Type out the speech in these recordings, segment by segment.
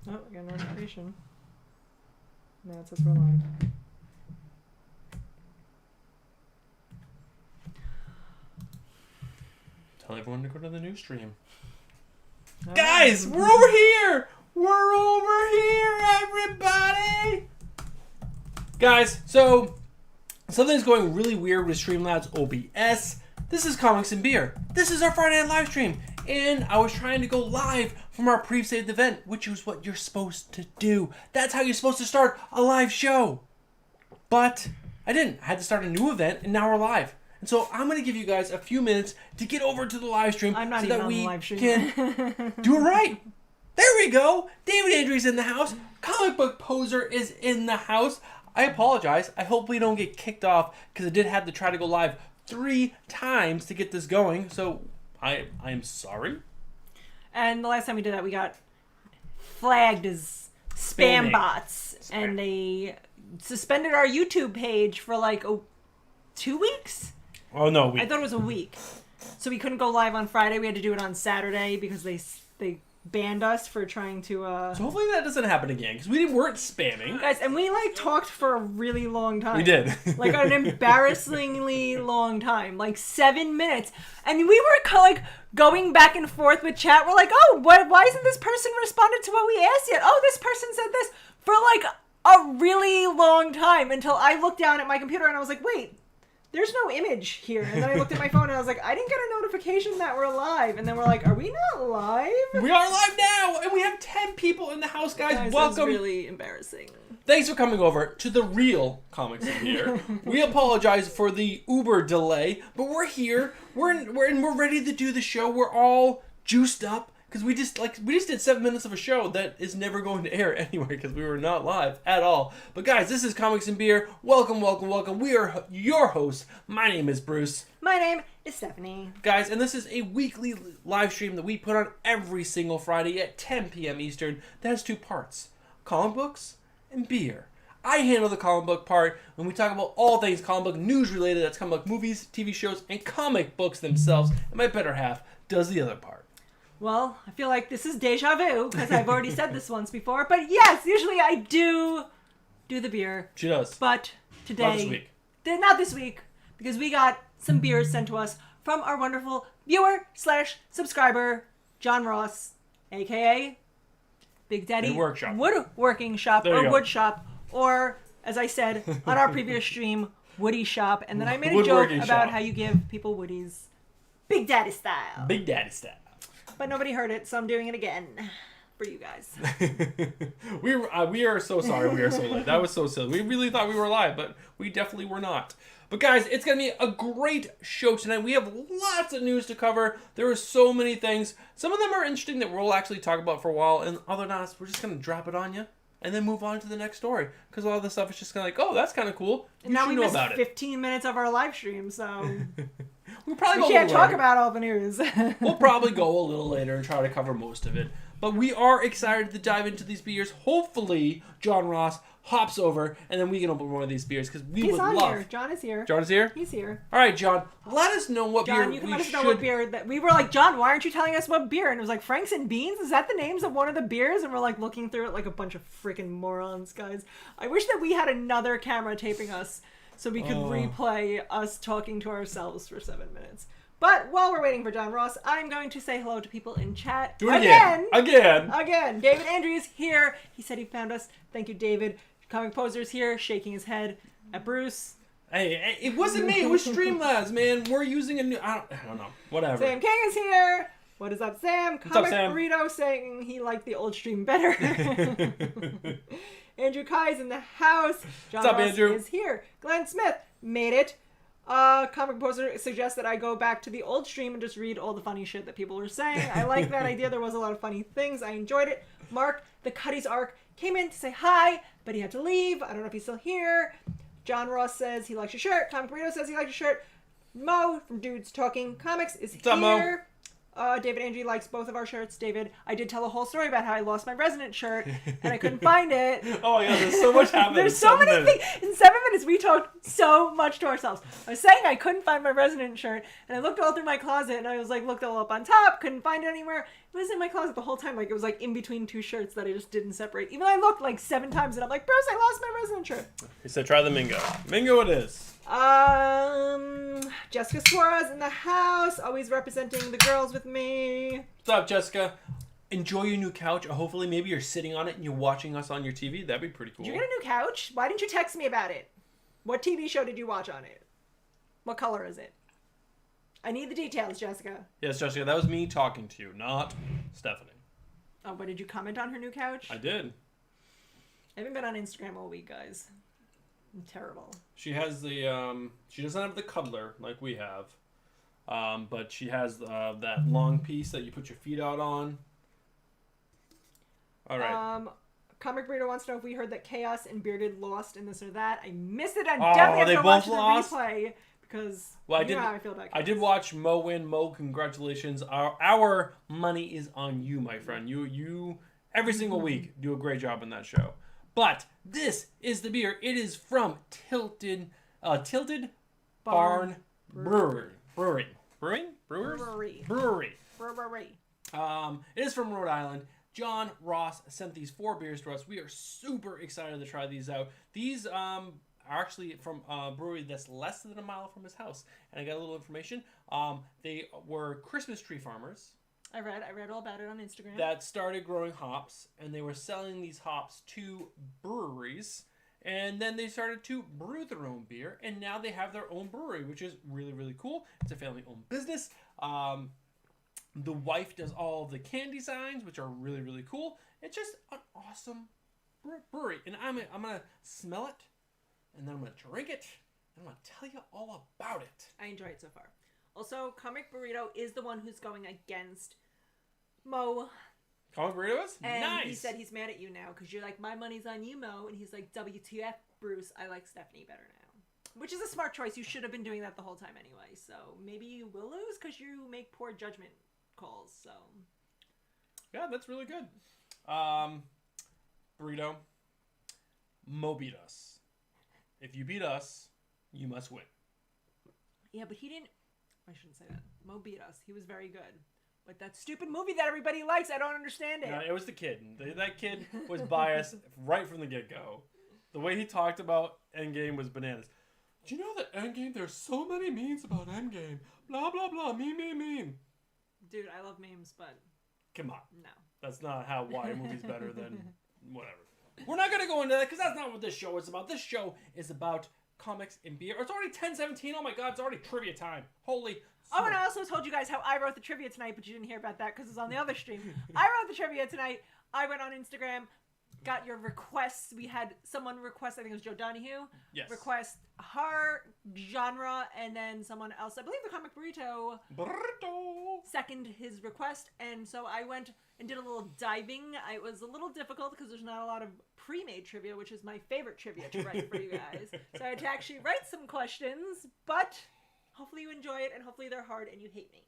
Oh, I got a notification. Now it says we're live. Tell everyone to go to the news stream. All Guys, right. we're over here! We're over here, everybody! Guys, so something's going really weird with Streamlabs OBS. This is Comics and Beer. This is our Friday night live stream. And I was trying to go live from our pre-saved event, which is what you're supposed to do. That's how you're supposed to start a live show. But I didn't. I had to start a new event, and now we're live. And so I'm going to give you guys a few minutes to get over to the live stream I'm not so even that on the we live stream. can do it right. There we go. David Andrews in the house. Comic Book Poser is in the house. I apologize. I hope we don't get kicked off because I did have to try to go live 3 times to get this going. So I am sorry. And the last time we did that, we got flagged as Spamming. spam bots. Spam. And they suspended our YouTube page for like 2 weeks? Oh no, I thought it was a week. So we couldn't go live on Friday. We had to do it on Saturday because they banned us for trying to... So hopefully that doesn't happen again because we weren't spamming. Guys, and we like talked for a really long time. We did. Like an embarrassingly long time. Like 7 minutes. And we were like going back and forth with chat. We're like, oh, why isn't this person responded to what we asked yet? Oh, this person said this. For like a really long time until I looked down at my computer and I was like, wait, there's no image here. And then I looked at my phone and I was like, I didn't get a notification that we're live. And then we're like, are we not live? We are live now, and we have 10 people in the house, guys. Welcome. That's really embarrassing. Thanks for coming over to the real Comics in Here. We apologize for the Uber delay, but we're here. We're ready to do the show. We're all juiced up because we just did 7 minutes of a show that is never going to air anyway because we were not live at all. But guys, this is Comics and Beer. Welcome, welcome, welcome. We are your hosts. My name is Bruce. My name is Stephanie. Guys, and this is a weekly live stream that we put on every single Friday at 10 p.m. Eastern. That has 2 parts: comic books and beer. I handle the comic book part when we talk about all things comic book news related. That's comic book movies, TV shows, and comic books themselves. And my better half does the other part. Well, I feel like this is deja vu because I've already said this once before. But yes, usually I do the beer. She does. But today, Not this week. Not this week, because we got some beers sent to us from our wonderful viewer/subscriber, John Ross, aka Big Daddy Woodworking Woodworking Shop, There you or go. Wood Shop, or as I said on our previous stream, Woody Shop. And then I made a joke Woodworking about Shop. how you give people Woodies Big Daddy style. Big Daddy style. But nobody heard it, so I'm doing it again for you guys. We are so sorry we are so late. That was so silly. We really thought we were live, but we definitely were not. But guys, it's going to be a great show tonight. We have lots of news to cover. There are so many things. Some of them are interesting that we'll actually talk about for a while, and other than that, we're just going to drop it on you and then move on to the next story. Because a lot of the stuff is just kind of like, oh, that's kind of cool. You And now should we know missed about it. 15 minutes of our live stream, so We'll probably we go can't a little talk later. about all the news. We'll probably go a little later and try to cover most of it. But we are excited to dive into these beers. Hopefully, John Ross hops over, and then we can open one of these beers, because we He's would on love... here. John is here. John is here? He's here. All right, John. Let us know what John, beer you can we let us should... know what beer that we were like, John, why aren't you telling us what beer? And it was like, Franks and Beans? Is that the names of one of the beers? And we're like looking through it like a bunch of freaking morons, guys. I wish that we had another camera taping us so we could replay us talking to ourselves for 7 minutes. But while we're waiting for John Ross, I'm going to say hello to people in chat. Do it again. Again. David Andrews here. He said he found us. Thank you, David. Comic Poser's here, shaking his head at Bruce. Hey, it wasn't me. It was Streamlabs, man. We're using a new... I don't know. Whatever. Sam King is here. What is up, Sam? What's up, Comic Sam? Burrito saying he liked the old stream better. Andrew Kai's in the house. John What's up, Ross Andrew? is here. Glenn Smith made it. Comic Poser suggests that I go back to the old stream and just read all the funny shit that people were saying. I like that idea. There was a lot of funny things. I enjoyed it. Mark, the Cuddy's Arc, came in to say hi, but he had to leave. I don't know if he's still here. John Ross says he likes your shirt. Comic Burrito says he likes your shirt. Mo from Dudes Talking Comics is What's up, Mo? here. David Angie likes both of our shirts. David, I did tell a whole story about how I lost my Resident shirt and I couldn't find it. Oh my god, there's so much happening. There's so many things. In 7 minutes, we talked so much to ourselves. I was saying I couldn't find my Resident shirt, and I looked all through my closet, and I was like, looked all up on top, couldn't find it anywhere. It was in my closet the whole time. Like, it was like in between two shirts that I just didn't separate. Even though I looked like 7 times, and I'm like, Bruce, I lost my Resident shirt. He said, try the Mingo. Mingo it is. Jessica Suarez in the house, always representing the girls with me. What's up, Jessica? Enjoy your new couch. Hopefully, maybe you're sitting on it and you're watching us on your TV. That'd be pretty cool. Did you get a new couch? Why didn't you text me about it? What TV show did you watch on it? What color is it? I need the details, Jessica. Yes, Jessica, that was me talking to you, not Stephanie. Oh, but did you comment on her new couch? I did. I haven't been on Instagram all week, guys. I'm terrible. She has the, she doesn't have the cuddler like we have, but she has that long piece that you put your feet out on. All right. Comic Burrito wants to know if we heard that Chaos and Bearded lost in this or that. I missed it. I definitely have to watch the replay because you know how I feel about Chaos. I did watch Mo win. Mo, congratulations. Our money is on you, my friend. You every single week do a great job in that show. But this is the beer. It is from Tilted Barn Brewery. It is from Rhode Island. John Ross sent these 4 beers to us. We are super excited to try these out. These are actually from a brewery that's less than a mile from his house. And I got a little information. They were Christmas tree farmers. I read all about it on Instagram. That started growing hops, and they were selling these hops to breweries, and then they started to brew their own beer, and now they have their own brewery, which is really, really cool. It's a family-owned business. The wife does all of the candy signs, which are really, really cool. It's just an awesome brewery, and I'm gonna smell it, and then I'm gonna drink it, and I'm gonna tell you all about it. I enjoy it so far. Also, Comic Burrito is the one who's going against Mo. Comic Burrito is? And nice. He said he's mad at you now because you're like, my money's on you, Mo. And he's like, WTF, Bruce, I like Stephanie better now. Which is a smart choice. You should have been doing that the whole time anyway. So maybe you will lose because you make poor judgment calls. So yeah, that's really good. Burrito, Mo beat us. If you beat us, you must win. Yeah, but he didn't. I shouldn't say that. Mo beat us. He was very good. But that stupid movie that everybody likes, I don't understand it. No, it was the kid. That kid was biased right from the get-go. The way he talked about Endgame was bananas. Do you know that Endgame, there's so many memes about Endgame. Blah, blah, blah. Meme. Dude, I love memes, but... Come on. No. That's not why a movie's better than whatever. We're not going to go into that because that's not what this show is about. This show is about comics and beer. It's already 10:17. Oh my god, it's already trivia time. Holy... Oh, and I also told you guys how I wrote the trivia tonight, but you didn't hear about that because it was on the other stream. I wrote the trivia tonight. I went on Instagram, got your requests. We had someone request, I think it was Joe Donahue, request horror genre, and then someone else, I believe the Comic Burrito, second his request. And so I went and did a little diving. It was a little difficult because there's not a lot of pre-made trivia, which is my favorite trivia to write for you guys. So I had to actually write some questions, but... hopefully you enjoy it, and hopefully they're hard and you hate me.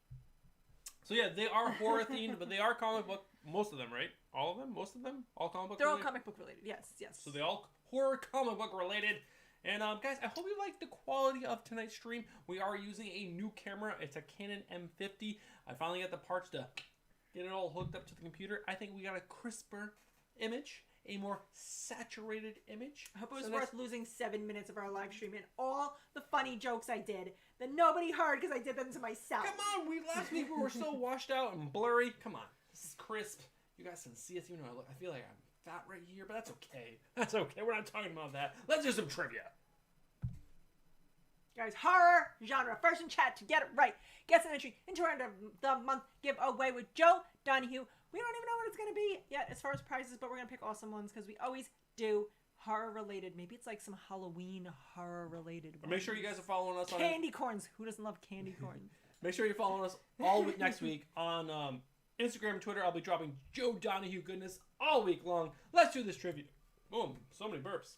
So yeah, they are horror themed, but they are comic book. Most of them, right? All of them? Most of them? All comic book They're related? all comic book related, yes. So they all horror comic book related. And guys, I hope you like the quality of tonight's stream. We are using a new camera. It's a Canon M50. I finally got the parts to get it all hooked up to the computer. I think we got a crisper image. A more saturated image. I hope it was worth losing 7 minutes of our live stream and all the funny jokes I did that nobody heard because I did them to myself. Come on, last week we were so washed out and blurry. Come on, this is crisp. You guys can see us, even though I feel like I'm fat right here, but that's okay. That's okay. We're not talking about that. Let's do some trivia. Guys, horror genre. First in chat to get it right gets an entry into our end of the month giveaway with Joe Donahue. We don't even know what it's going to be yet as far as prizes, but we're going to pick awesome ones because we always do horror-related. Maybe it's like some Halloween horror-related ones. Make sure you guys are following us on... Candy corns. Who doesn't love candy corns? Make sure you're following us all week next week on Instagram and Twitter. I'll be dropping Joe Donahue goodness all week long. Let's do this trivia. Boom. So many burps.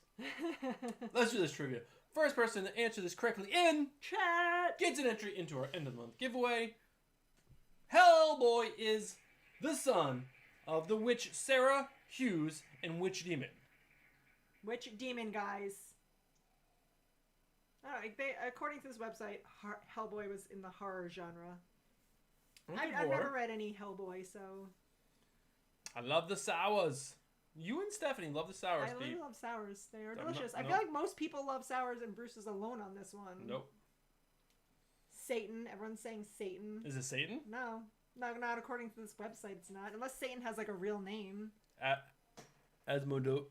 Let's do this trivia. First person to answer this correctly in chat gets an entry into our end of the month giveaway. Hellboy is the son of the witch Sarah Hughes and Witch Demon. Witch Demon, guys. According to this website, Hellboy was in the horror genre. I've never read any Hellboy, so... I love the sours. You and Stephanie love the sours, I really love sours. They are delicious. I no. feel like most people love sours, and Bruce is alone on this one. Nope. Satan. Everyone's saying Satan. Is it Satan? No. Not according to this website, it's not. Unless Satan has, like, a real name. Asmodeus?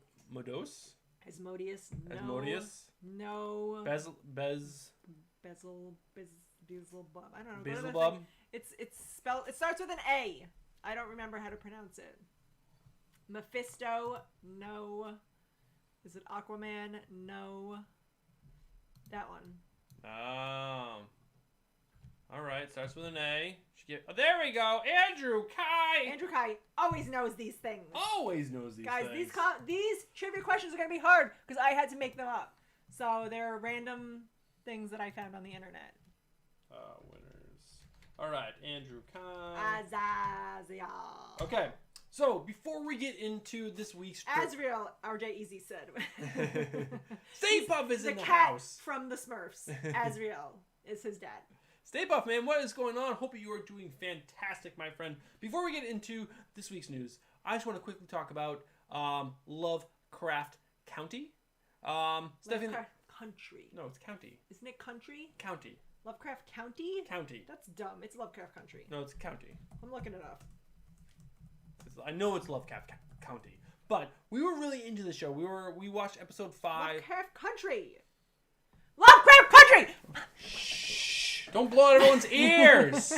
Asmodeus? No. Asmodeus? No. Beelzebub. I don't know. Beelzebub? It's spelled... It starts with an A. I don't remember how to pronounce it. Mephisto? No. Is it Aquaman? No. That one. Oh. Alright, starts with an A. There we go! Andrew Kai! Andrew Kai always knows these things. Always knows these Guys, things. these trivia questions are going to be hard because I had to make them up. So they're random things that I found on the internet. Winners. Alright, Andrew Kai. Azazel. Okay, so before we get into this week's... Azrael, RJ Easy said. Stay Puft is in the cat house. From the Smurfs. Azrael is his dad. Stay Puft, man, what is going on? Hope you are doing fantastic, my friend. Before we get into this week's news, I just want to quickly talk about Lovecraft County. Lovecraft Country. No, it's county. Isn't it country? County. Lovecraft County? County. That's dumb. It's Lovecraft Country. No, it's county. I'm looking it up. I know it's Lovecraft County, but we were really into the show. We watched episode 5. Lovecraft Country. Lovecraft Country. Shh! Don't blow out everyone's ears.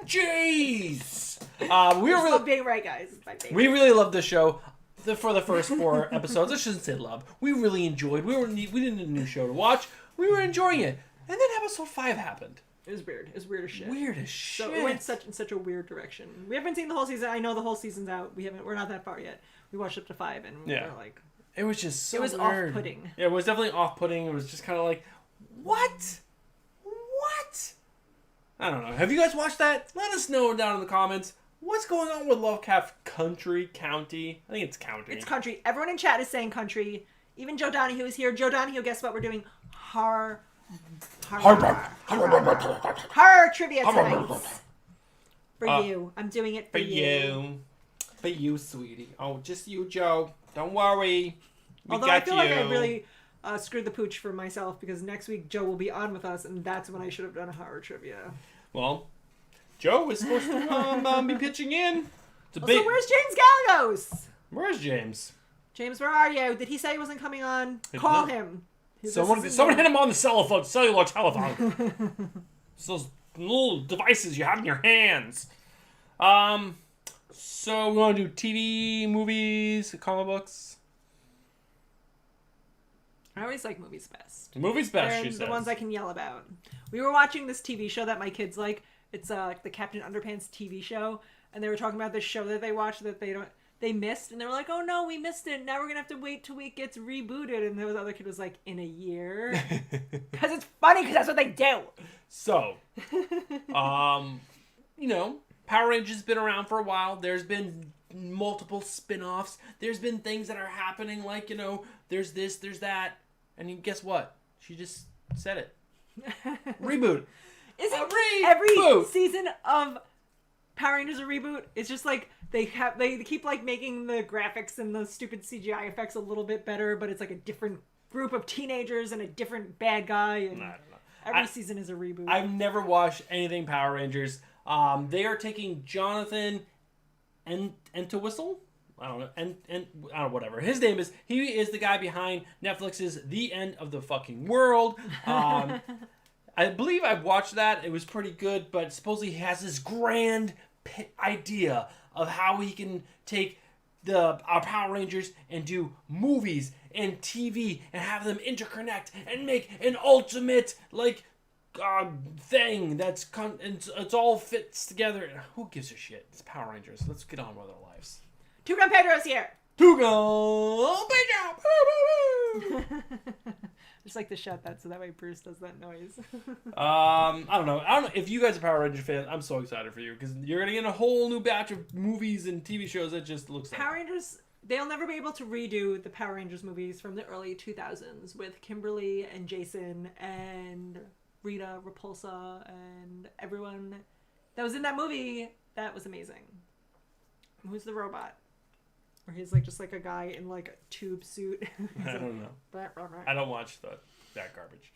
Jeez. We were really being right, guys. It's my favorite. We really loved the show. For the first 4 episodes, I shouldn't say love. We really enjoyed. We didn't need a new show to watch. We were enjoying it, and then episode 5 happened. It was weird. It was weird as shit. Weird as shit. So it went in such a weird direction. We haven't seen the whole season. I know the whole season's out. We're not that far yet. We watched up to 5, and we were like, it was just so it was weird. Off-putting. Yeah, it was definitely off-putting. It was just kind of like, what? I don't know. Have you guys watched that? Let us know down in the comments. What's going on with Lovecraft County? I think it's county. It's country. Everyone in chat is saying country. Even Joe Donahue is here. Joe Donahue, guess what? We're doing horror trivia tonight. For you. I'm doing it for you. For you, sweetie. Oh, just you, Joe. Don't worry. Although I feel like I really screwed the pooch for myself because next week Joe will be on with us, and that's when I should have done a horror trivia. Well, Joe is supposed to be pitching in. So where's James Gallegos? Where's James? James, where are you? Did he say he wasn't coming on? Call him. Someone hit him on the cellular telephone. It's those little devices you have in your hands. So we want to do TV, movies, comic books. I always like movies best. Movies best, They're she says. The ones I can yell about. We were watching this TV show that my kids like. It's like the Captain Underpants TV show, and they were talking about this show that they watched that they missed, and they were like, "Oh no, we missed it. Now we're gonna have to wait till it gets rebooted." And the other kid was like, "In a year," because it's funny because that's what they do. So, Power Rangers has been around for a while. There's been multiple spin-offs. There's been things that are happening, like there's this, there's that, and guess what? She just said it. Reboot. Isn't every season of Power Rangers a reboot? It's just like they keep like making the graphics and the stupid CGI effects a little bit better, but it's like a different group of teenagers and a different bad guy. And I don't know. Every season is a reboot. I've never watched anything Power Rangers. They are taking Jonathan Entwistle. I don't know, and whatever his name is. He is the guy behind Netflix's The End of the Fucking World. I believe I've watched that. It was pretty good, but supposedly he has this grand idea of how he can take our Power Rangers and do movies and TV and have them interconnect and make an ultimate thing that's it's all fits together. Who gives a shit? It's Power Rangers. Let's get on with our lives. Tugan Pedro's here. Tugan Pedro. Just like to shut that so that way Bruce does that noise. I don't know. If you guys are Power Rangers fans. I'm so excited for you because you're gonna get a whole new batch of movies and TV shows that just looks like Power Rangers. They'll never be able to redo the Power Rangers movies from the early 2000s with Kimberly and Jason and Rita Repulsa and everyone that was in that movie. That was amazing. Who's the robot? Or he's like just like a guy in like a tube suit. I don't know. Blah, blah, blah. I don't watch that garbage.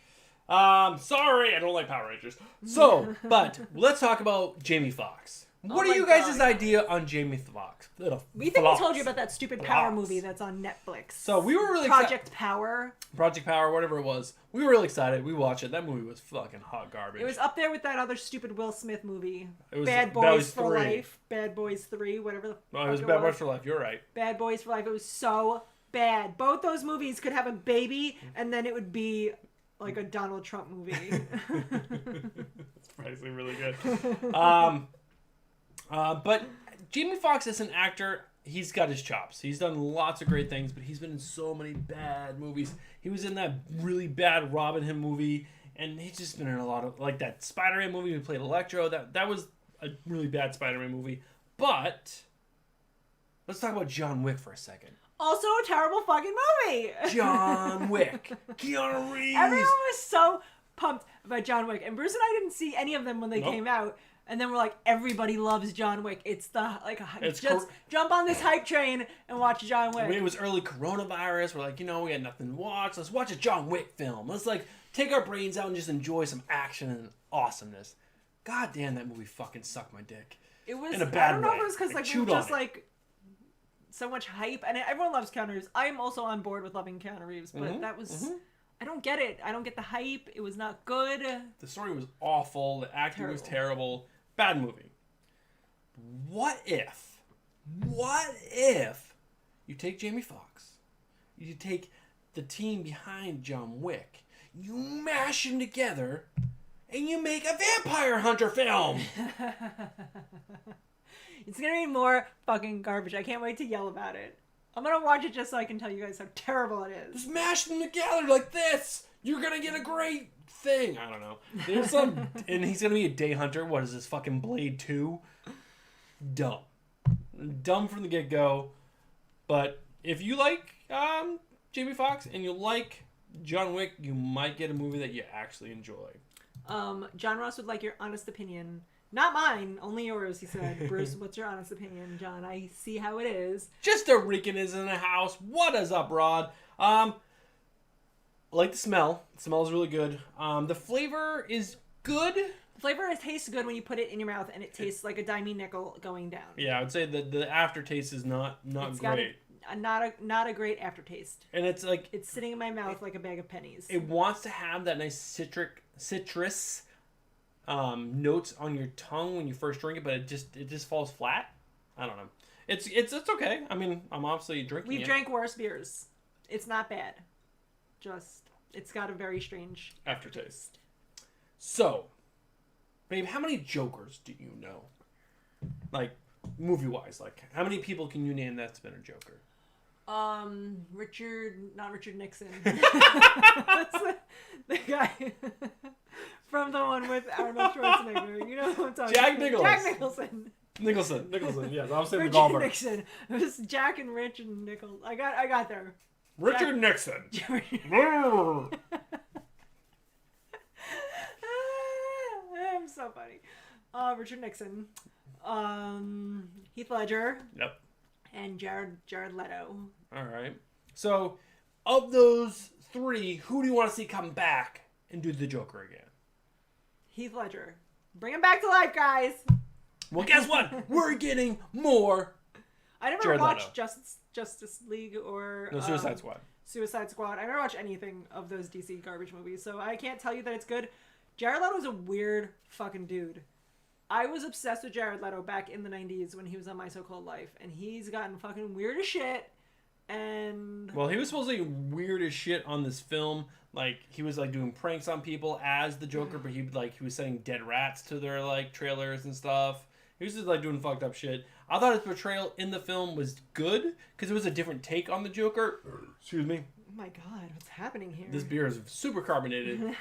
Sorry, I don't like Power Rangers. So, but let's talk about Jamie Foxx. What are you guys' idea on Jamie Foxx? We think we told you about that stupid Power movie that's on Netflix. So we were really Project Power, whatever it was. We were really excited. We watched it. That movie was fucking hot garbage. It was up there with that other stupid Will Smith movie. It was Bad Boys for Life. Bad Boys 3, whatever the fuck it was Bad Boys for Life. You're right. Bad Boys for Life. It was so bad. Both those movies could have a baby, and then it would be like a Donald Trump movie. It's probably really good. But Jamie Foxx as an actor, he's got his chops. He's done lots of great things, but he's been in so many bad movies. He was in that really bad Robin Hood movie, and he's just been in a lot of, like that Spider-Man movie. He played Electro. That was a really bad Spider-Man movie. But let's talk about John Wick for a second. Also a terrible fucking movie. John Wick. Keanu Reeves. Everyone was so pumped about John Wick, and Bruce and I didn't see any of them when they came out. And then we're like, everybody loves John Wick. It's jump on this hype train and watch John Wick. When it was early coronavirus, we're like, we got nothing to watch. Let's watch a John Wick film. Let's take our brains out and just enjoy some action and awesomeness. God damn, that movie fucking sucked my dick. It was. In a bad way. I don't know if it was because we were just so much hype, and everyone loves Keanu Reeves. I am also on board with loving Keanu Reeves, but that was. Mm-hmm. I don't get it. I don't get the hype. It was not good. The story was awful. The acting was terrible. Bad movie. What if you take Jamie Foxx, you take the team behind John Wick, you mash them together, and you make a vampire hunter film? It's gonna be more fucking garbage. I can't wait to yell about it. I'm gonna watch it just so I can tell you guys how terrible it is. Just mash them together like this. You're gonna get a great thing. I don't know. There's some, and he's gonna be a day hunter. What is this, fucking Blade 2? Dumb from the get go. But if you like Jamie Foxx and you like John Wick, you might get a movie that you actually enjoy. John Ross would like your honest opinion. Not mine, only yours, he said. Bruce, what's your honest opinion? John, I see how it is. Just a Rican is in the house. What is up, Rod? I like the smell. The smell is really good. The flavor is good. The flavor tastes good when you put it in your mouth, and it tastes like a dimey nickel going down. Yeah, I would say that the aftertaste is not great. Not a great aftertaste. And it's like it's sitting in my mouth like a bag of pennies. It wants to have that nice citrus notes on your tongue when you first drink it, but it just falls flat. I don't know. It's okay. I mean, I'm obviously drinking it. We've drank worse beers. It's not bad. Just it's got a very strange aftertaste. So, babe, how many Jokers do you know? Like movie wise, like how many people can you name that's been a Joker? Not Richard Nixon. That's the guy from the one with Arnold Schwarzenegger. You know who I'm talking about. Jack Nicholson. Nicholson. Yes, I was saying the Richard golfer. Nixon. It was Jack and Rich and Nichols. I got there. Richard Nixon. I'm so funny. Richard Nixon. Heath Ledger. Yep. And Jared Leto. All right. So, of those three, who do you want to see come back and do the Joker again? Heath Ledger. Bring him back to life, guys. Well, guess what? We're getting more. I never watched Justice League or Suicide Squad. Suicide Squad. I never watched anything of those DC garbage movies, so I can't tell you that it's good. Jared Leto's a weird fucking dude. I was obsessed with Jared Leto back in the 90s when he was on My So-Called Life, and he's gotten fucking weird as shit. And well, he was supposedly weird as shit on this film. Like he was like doing pranks on people as the Joker, but he was sending dead rats to their like trailers and stuff. He was just like doing fucked up shit. I thought his portrayal in the film was good because it was a different take on the Joker. Excuse me. Oh my God, what's happening here? This beer is super carbonated.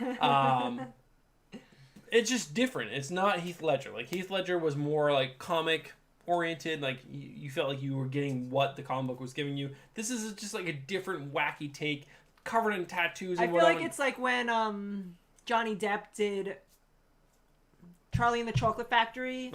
It's just different. It's not Heath Ledger. Like, Heath Ledger was more like comic oriented. Like, you felt like you were getting what the comic book was giving you. This is just like a different wacky take, covered in tattoos and whatever. I feel like it's like when Johnny Depp did Charlie and the Chocolate Factory.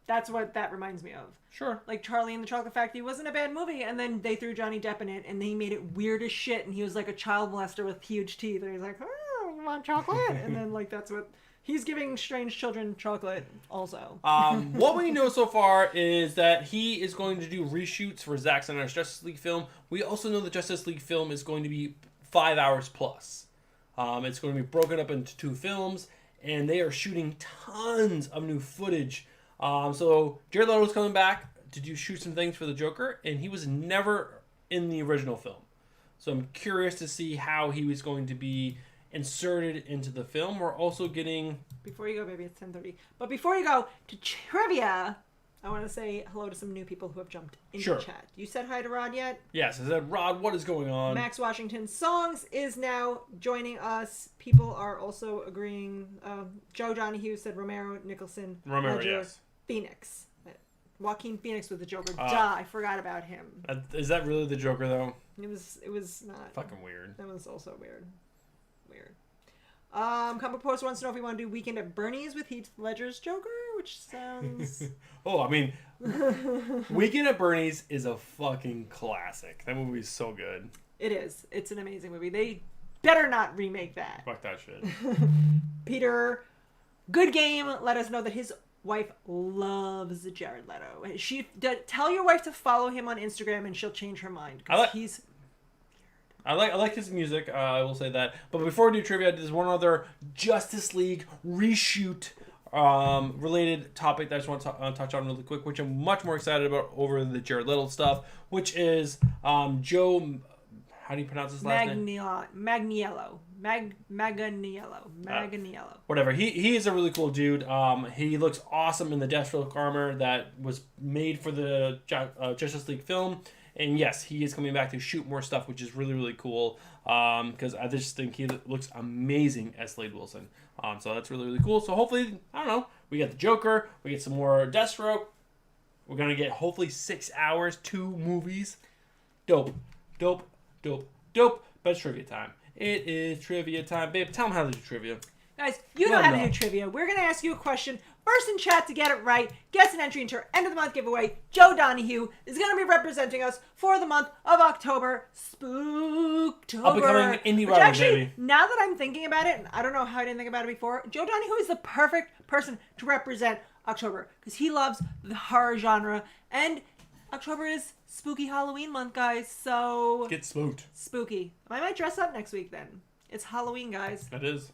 That's what that reminds me of. Sure. Like, Charlie and the Chocolate Factory wasn't a bad movie, and then they threw Johnny Depp in it, and he made it weird as shit, and he was like a child molester with huge teeth, and he's like, oh, you want chocolate? And then, like, that's what... He's giving strange children chocolate also. What we know so far is that he is going to do reshoots for Zack Snyder's Justice League film. We also know the Justice League film is going to be 5 hours plus. It's going to be broken up into 2 films, and they are shooting tons of new footage. So Jared Leto's coming back to shoot some things for the Joker, and he was never in the original film. So I'm curious to see how he was going to be inserted into the film. We're also getting... Before you go, baby, it's 10:30. But before you go to trivia, I want to say hello to some new people who have jumped into the chat. You said hi to Rod yet? Yes, I said, Rod, what is going on? Max Washington Songs is now joining us. People are also agreeing. Joe Donahue said Romero, Nicholson, Romero, Ledger, yes. Phoenix. Joaquin Phoenix with the Joker. I forgot about him. Is that really the Joker, though? It was not. Fucking weird. That was also weird. Comic Post wants to know if we want to do Weekend at Bernie's with Heath Ledger's Joker, which sounds... Oh, I mean, Weekend at Bernie's is a fucking classic. That movie is so good. It is. It's an amazing movie. They better not remake that. Fuck that shit. Peter, good game. Let us know that his wife loves Jared Leto. Tell your wife to follow him on Instagram and she'll change her mind. He's... I like his music, I will say that. But before we do trivia, there's one other Justice League reshoot related topic that I just want to touch on really quick, which I'm much more excited about over the Jared Leto stuff, which is Joe... How do you pronounce his last name? Magniello. Whatever. He is a really cool dude. He looks awesome in the Deathstroke armor that was made for the Justice League film. And yes, he is coming back to shoot more stuff, which is really, really cool. Because I just think he looks amazing as Slade Wilson. So that's really, really cool. So hopefully, I don't know, we get the Joker, we get some more Deathstroke. We're going to get hopefully 6 hours, 2 movies. Dope. But it's trivia time. It is trivia time. Babe, tell them how to do trivia. Guys, you know how to do trivia. We're going to ask you a question. First in chat to get it right gets an entry into our end of the month giveaway. Joe Donahue is going to be representing us for the month of October. Spooktober. I'll be coming indie writer, baby. Now that I'm thinking about it, and I don't know how I didn't think about it before, Joe Donahue is the perfect person to represent October because he loves the horror genre, and October is spooky Halloween month, guys, so... Get spooked. Spooky. I might dress up next week then. It's Halloween, guys. It is.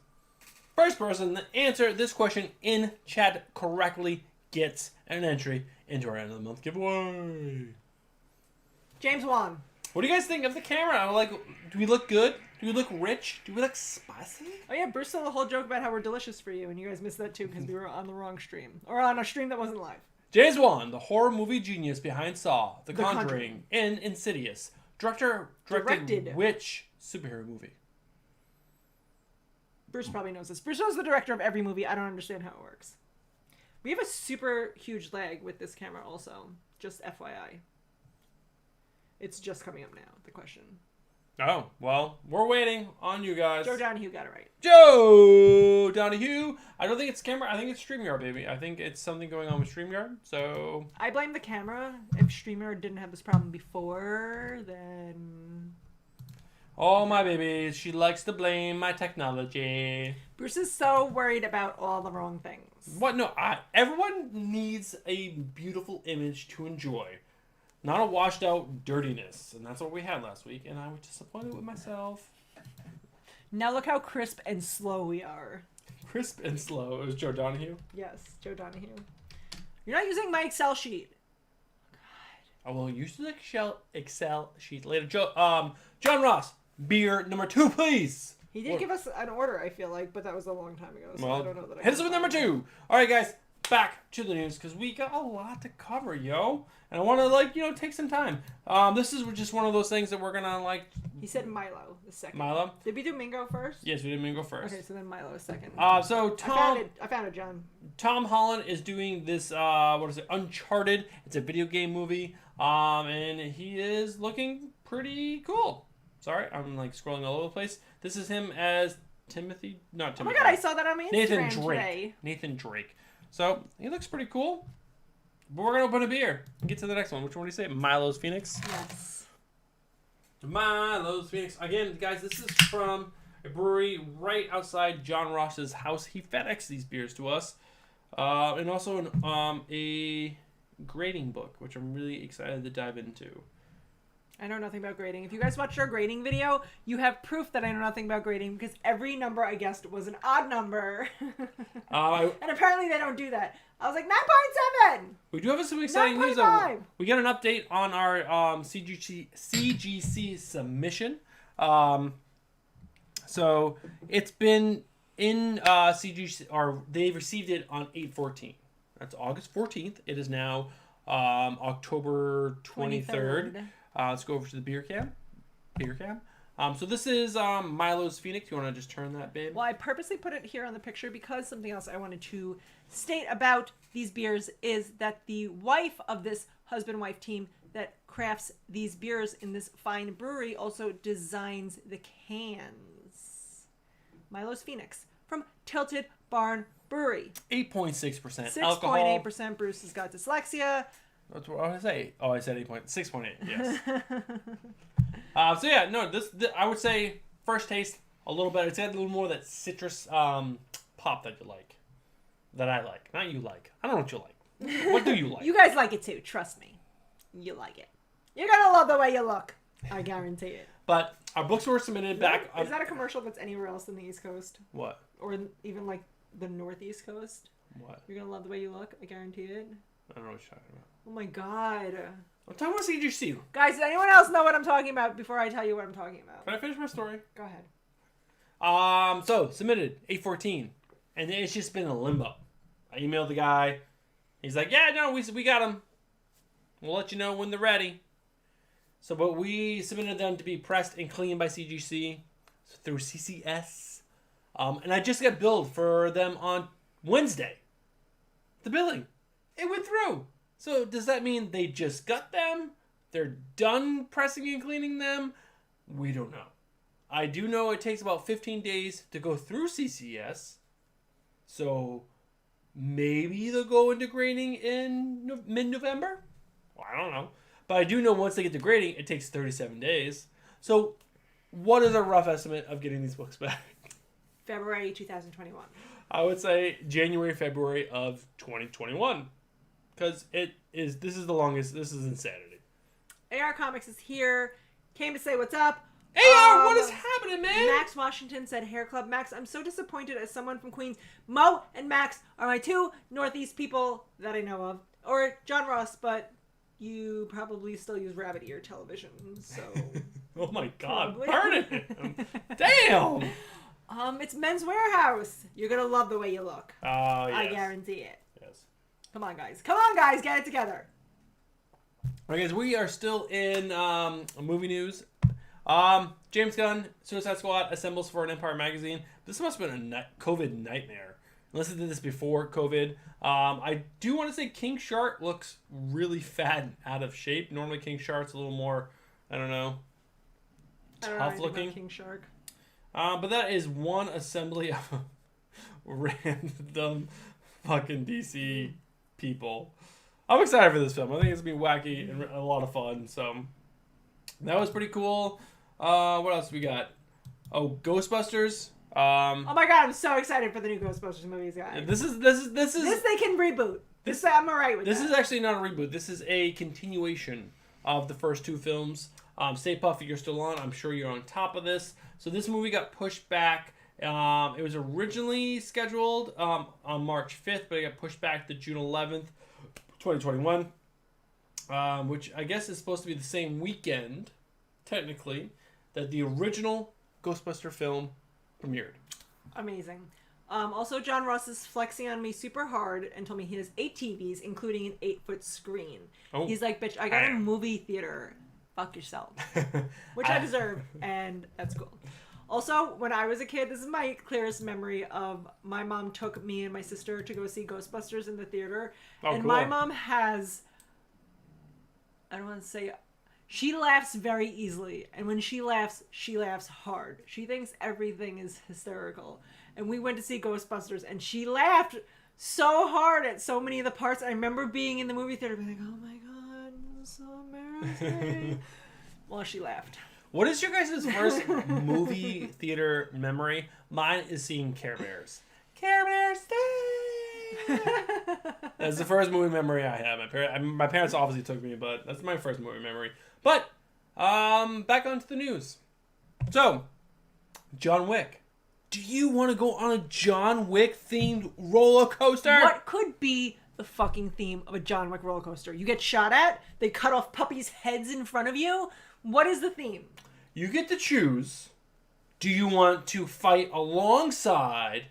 First person to answer this question in chat correctly gets an entry into our end of the month giveaway. James Wan. What do you guys think of the camera? Like, do we look good? Do we look rich? Do we look spicy? Oh yeah, Bruce told a whole joke about how we're delicious for you, and you guys missed that too because we were on the wrong stream. Or on a stream that wasn't live. James Wan, the horror movie genius behind Saw, The Conjuring, and Insidious. Directed which superhero movie? Bruce probably knows this. Bruce knows the director of every movie. I don't understand how it works. We have a super huge lag with this camera also. Just FYI. It's just coming up now, the question. Oh, well, we're waiting on you guys. Joe Donahue got it right. Joe Donahue! I don't think it's camera. I think it's StreamYard, baby. I think it's something going on with StreamYard, so... I blame the camera. If StreamYard didn't have this problem before, then... Oh, my baby. She likes to blame my technology. Bruce is so worried about all the wrong things. What? No, everyone needs a beautiful image to enjoy. Not a washed out dirtiness. And that's what we had last week. And I was disappointed with myself. Now look how crisp and slow we are. Crisp and slow. It was Joe Donahue? Yes, Joe Donahue. You're not using my Excel sheet. God. I will use the Excel sheet later. John Ross, beer number 2, please. He did give us an order, I feel like, but that was a long time ago. So I don't know that I hit us with number 2. All right, guys. back to the news because we got a lot to cover, yo. And I want to, take some time. This is just one of those things that we're going to, He said Milo the second. Milo? Did we do Mingo first? Yes, we did Mingo first. Okay, so then Milo second. So Tom... I found it, John. Tom Holland is doing this, Uncharted. It's a video game movie. And he is looking pretty cool. Sorry, I'm, scrolling all over the place. This is him as Timothy... Not Timothy. Oh my god, I saw that on my Instagram today. Nathan Drake. So, he looks pretty cool. But we're going to open a beer and get to the next one. Which one do you say? Milo's Phoenix? Yes. Milo's Phoenix. Again, guys, this is from a brewery right outside John Ross's house. He FedExed these beers to us. And also a grading book, which I'm really excited to dive into. I know nothing about grading. If you guys watched our grading video, you have proof that I know nothing about grading because every number I guessed was an odd number. And apparently they don't do that. I was like, 9.7! We do have some exciting news, though. We got an update on our CGC submission. So it's been in CGC, or they've received it on 8/14. That's August 14th. It is now October 23rd. Let's go over to the beer cam. So this is Milo's Phoenix. You want to just turn that, babe? Well, I purposely put it here on the picture because something else I wanted to state about these beers is that the wife of this husband-wife team that crafts these beers in this fine brewery also designs the cans. Milo's Phoenix from Tilted Barn Brewery. 8.6% alcohol. 6.8%. Bruce has got dyslexia. That's what I say. Oh, I said 6.8. Yes. This I would say first taste a little better. It's got a little more of that citrus pop that you like, that I like. Not you like. I don't know what you like. What do you like? You guys like it too. Trust me, you like it. You're gonna love the way you look. I guarantee it. But our books were submitted back. Is that a commercial that's anywhere else than the East Coast? What? Or even the Northeast Coast? What? You're gonna love the way you look. I guarantee it. I don't know what you're talking about. Oh my god. I'm talking about CGC. Guys, does anyone else know what I'm talking about before I tell you what I'm talking about? Can I finish my story? Go ahead. So submitted 8/14, and then it's just been a limbo. I emailed the guy. He's like, "Yeah, no, we got them. We'll let you know when they're ready." So, but we submitted them to be pressed and cleaned by CGC through CCS, and I just got billed for them on Wednesday. The billing, it went through. So does that mean they just got them? They're done pressing and cleaning them? We don't know. I do know it takes about 15 days to go through CCS. So maybe they'll go into grading in mid-November? Well, I don't know. But I do know once they get to grading, it takes 37 days. So what is a rough estimate of getting these books back? February 2021. I would say January, February of 2021. Because this is the longest. This is insanity. AR Comics is here. Came to say what's up. AR, what is happening, man? Max Washington said Hair Club. Max, I'm so disappointed as someone from Queens. Mo and Max are my two Northeast people that I know of. Or John Ross, but you probably still use rabbit ear television, so... Oh my god, burn him! Damn! It's Men's Warehouse. You're gonna love the way you look. Oh, yes. I guarantee it. Yes. Come on, guys. Come on, guys. Get it together. All right, guys. We are still in movie news. James Gunn, Suicide Squad assembles for an Empire magazine. This must have been a COVID nightmare. Unless they did this before COVID. I do want to say King Shark looks really fat and out of shape. Normally King Shark's a little more, I don't know, tough looking. King Shark. But that is one assembly of random fucking DC people. I'm excited for this film. I think it's going to be wacky and a lot of fun. So that was pretty cool. What else we got? Oh, Ghostbusters. Oh my god, I'm so excited for the new Ghostbusters movies, guys. This is This they can reboot. I'm alright with this. This is actually not a reboot. This is a continuation of the first two films. Stay puffy, you're still on. I'm sure you're on top of this. So this movie got pushed back. It was originally scheduled on March 5th, but it got pushed back to June 11th, 2021. Which I guess is supposed to be the same weekend, technically, that the original Ghostbuster film premiered. Amazing. Also, John Ross is flexing on me super hard and told me he has 8 TVs, including an 8-foot screen. Oh. He's like, bitch, I got a movie theater. Fuck yourself. Which I deserve, and that's cool. Also, when I was a kid, this is my clearest memory of my mom took me and my sister to go see Ghostbusters in the theater. And cool. My mom has, I don't want to say, she laughs very easily. And when she laughs hard. She thinks everything is hysterical. And we went to see Ghostbusters, and she laughed so hard at so many of the parts. I remember being in the movie theater being like, oh my God, this is so embarrassing. While she laughed. What is your guys' first movie theater memory? Mine is seeing Care Bears. Care Bears stay! That's the first movie memory I have. My parents obviously took me, but that's my first movie memory. But, back onto the news. So, John Wick. Do you want to go on a John Wick themed roller coaster? What could be the fucking theme of a John Wick roller coaster? You get shot at, they cut off puppies' heads in front of you. What is the theme? You get to choose. Do you want to fight alongside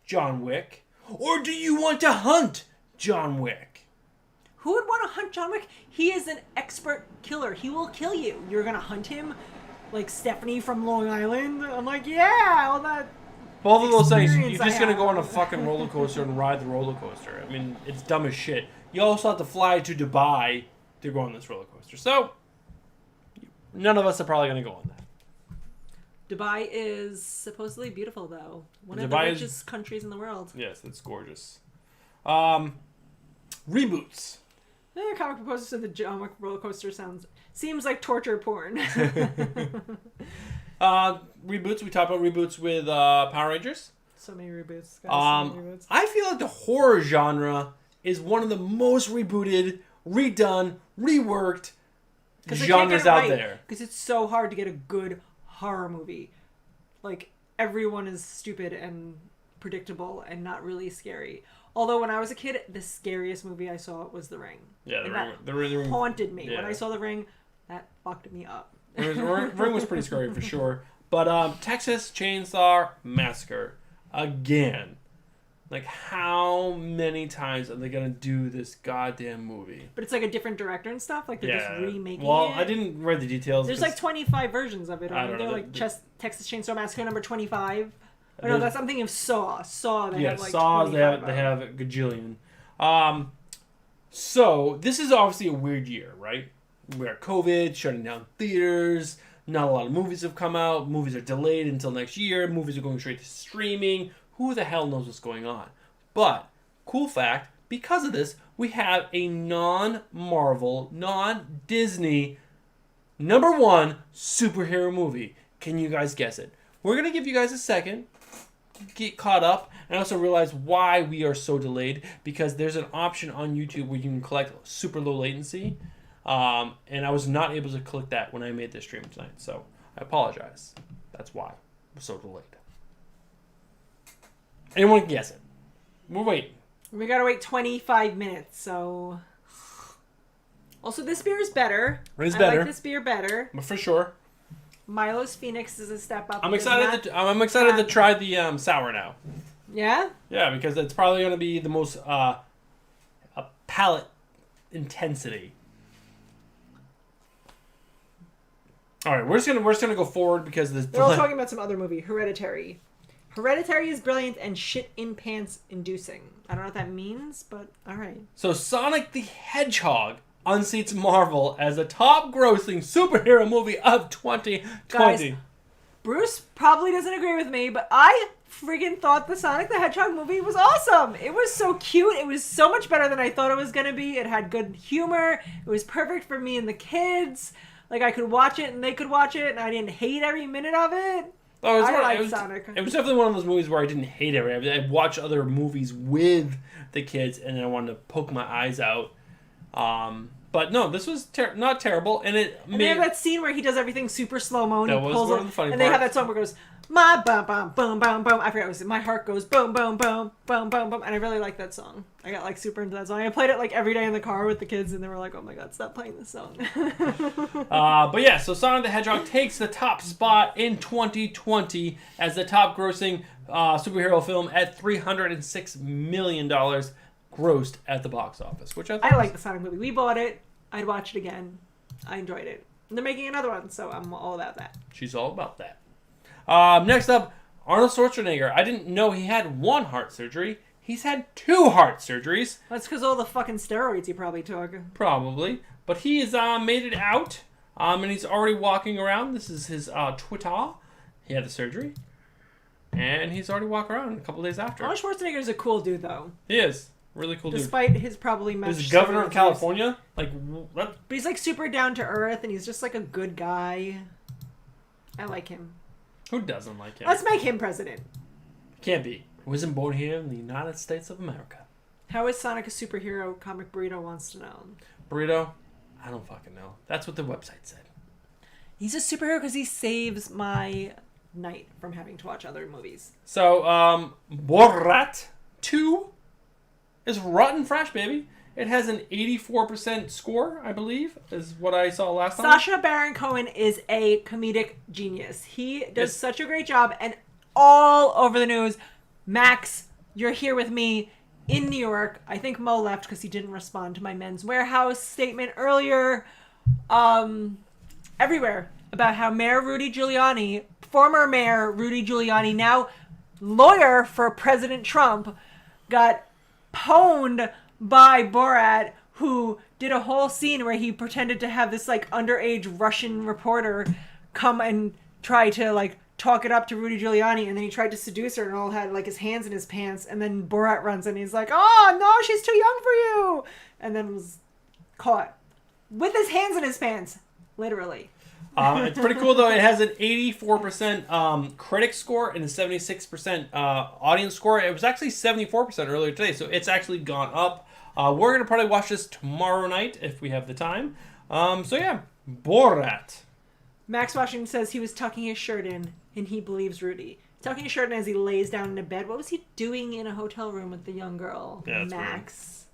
John Wick? Or do you want to hunt John Wick? Who would want to hunt John Wick? He is an expert killer. He will kill you. You're going to hunt him? Like Stephanie from Long Island? I'm like, yeah, all that. Both of those things, you're just going to go on a fucking roller coaster and ride the roller coaster. I mean, it's dumb as shit. You also have to fly to Dubai to go on this roller coaster. So, none of us are probably going to go on that. Dubai is supposedly beautiful, though. One of the Dubai richest countries in the world. Yes, it's gorgeous. Reboots. The comic proposal to the John Wick roller coaster seems like torture porn. Reboots. We talked about reboots with Power Rangers. So many reboots. Guys, so many reboots. I feel like the horror genre is one of the most rebooted, redone, reworked genres out there. Because it's so hard to get a good horror movie. Like, everyone is stupid and predictable and not really scary. Although when I was a kid, the scariest movie I saw was The Ring. Yeah, The Ring haunted me. Yeah. When I saw The Ring, that fucked me up. Ring was pretty scary for sure. But Texas Chainsaw Massacre. Again. Like, how many times are they going to do this goddamn movie? But it's like a different director and stuff? Like they're just remaking it? Well, I didn't read the details. There's like 25 versions of it. I don't know. They're like Texas Chainsaw Massacre number 25. Oh, no, that's something of Saw. They have like Saws, 25 they have a gajillion. So, this is obviously a weird year, right? We have COVID, shutting down theaters. Not a lot of movies have come out. Movies are delayed until next year. Movies are going straight to streaming. Who the hell knows what's going on? But, cool fact, because of this, we have a non-Marvel, non-Disney, #1 superhero movie. Can you guys guess it? We're going to give you guys a second, get caught up, and also realize why we are so delayed, because there's an option on YouTube where you can collect super low latency, and I was not able to click that when I made this stream tonight, so I apologize. That's why we're so delayed. Anyone can guess it. We're waiting. We gotta wait 25 minutes, so... Also, this beer is better. It is better. I like this beer better. But for sure. Milo's Phoenix is a step up. I'm excited to try the sour now. Yeah? Yeah, because it's probably going to be the most a palate intensity. All right, we're just gonna go forward because they're all talking about some other movie, Hereditary. Hereditary is brilliant and shit in pants inducing. I don't know what that means, but all right. So Sonic the Hedgehog unseats Marvel as the top grossing superhero movie of 2020. Guys, Bruce probably doesn't agree with me, but I friggin' thought the Sonic the Hedgehog movie was awesome. It was so cute. It was so much better than I thought it was going to be. It had good humor. It was perfect for me and the kids. Like, I could watch it and they could watch it, and I didn't hate every minute of it. Oh, I like Sonic. It was definitely one of those movies where I didn't hate it. I'd watch other movies with the kids, and I wanted to poke my eyes out. But no, this was not terrible, and they have that scene where he does everything super slow mo, and that he was pulls one up, of the funny and parts. they have that song where it goes my bum bum boom boom boom. I forgot what it was. My heart goes boom boom boom boom boom boom, and I really like that song. I got like super into that song. I played it like every day in the car with the kids, and they were like, "Oh my god, stop playing this song." But yeah, so Sonic the Hedgehog takes the top spot in 2020 as the top grossing superhero film at $306 million grossed at the box office, which I like the Sonic movie. We bought it. I'd watch it again. I enjoyed it. And they're making another one, so I'm all about that. She's all about that. Next up, Arnold Schwarzenegger. I didn't know he had one heart surgery. He's had 2 heart surgeries. That's because all the fucking steroids he probably took. Probably. But he has made it out, and he's already walking around. This is his Twitter. He had the surgery, and he's already walking around a couple days after. Arnold Schwarzenegger is a cool dude, though. He is. Really cool dude. Despite his probably He's the governor of California. Like, what? But he's like super down to earth, and he's just like a good guy. I like him. Who doesn't like him? Let's make him president. Can't be. He wasn't born here in the United States of America. How is Sonic a superhero? Comic Burrito wants to know. Burrito? I don't fucking know. That's what the website said. He's a superhero because he saves my night from having to watch other movies. So, Borat 2 is rotten fresh, baby. It has an 84% score, I believe, is what I saw last time. Sacha Baron Cohen is a comedic genius. He does such a great job, and all over the news. Max, you're here with me in New York. I think Mo left because he didn't respond to my Men's Warehouse statement earlier. Everywhere about how former Mayor Rudy Giuliani, now lawyer for President Trump, got pwned by Borat, who did a whole scene where he pretended to have this like underage Russian reporter come and try to like talk it up to Rudy Giuliani, and then he tried to seduce her and all had like his hands in his pants, and then Borat runs and he's like, "Oh no, she's too young for you," and then was caught with his hands in his pants, literally. It's pretty cool though. It has an 84% critic score and a 76% audience score. It was actually 74% earlier today, so it's actually gone up. We're gonna probably watch this tomorrow night if we have the time. So yeah, Borat. Max Washington says he was tucking his shirt in, and he believes Rudy. Tucking his shirt in as he lays down in a bed. What was he doing in a hotel room with the young girl? Yeah, that's Max,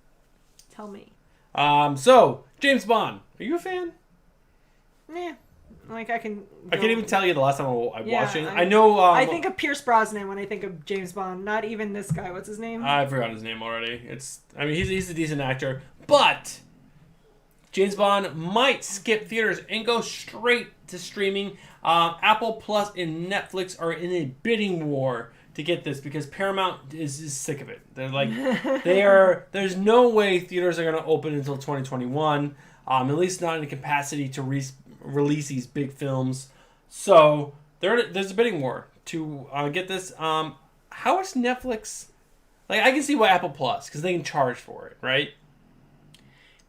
weird. Tell me. So James Bond, are you a fan? Yeah. Like I can't even tell you the last time I'm watching. I I think of Pierce Brosnan when I think of James Bond. Not even this guy. What's his name? I forgot his name already. He's a decent actor, but James Bond might skip theaters and go straight to streaming. Apple Plus and Netflix are in a bidding war to get this because Paramount is sick of it. They're like, there's no way theaters are going to open until 2021. At least not in a capacity to release these big films. So there's a bidding war to get this. How is Netflix? Like, I can see why Apple Plus, because they can charge for it, right?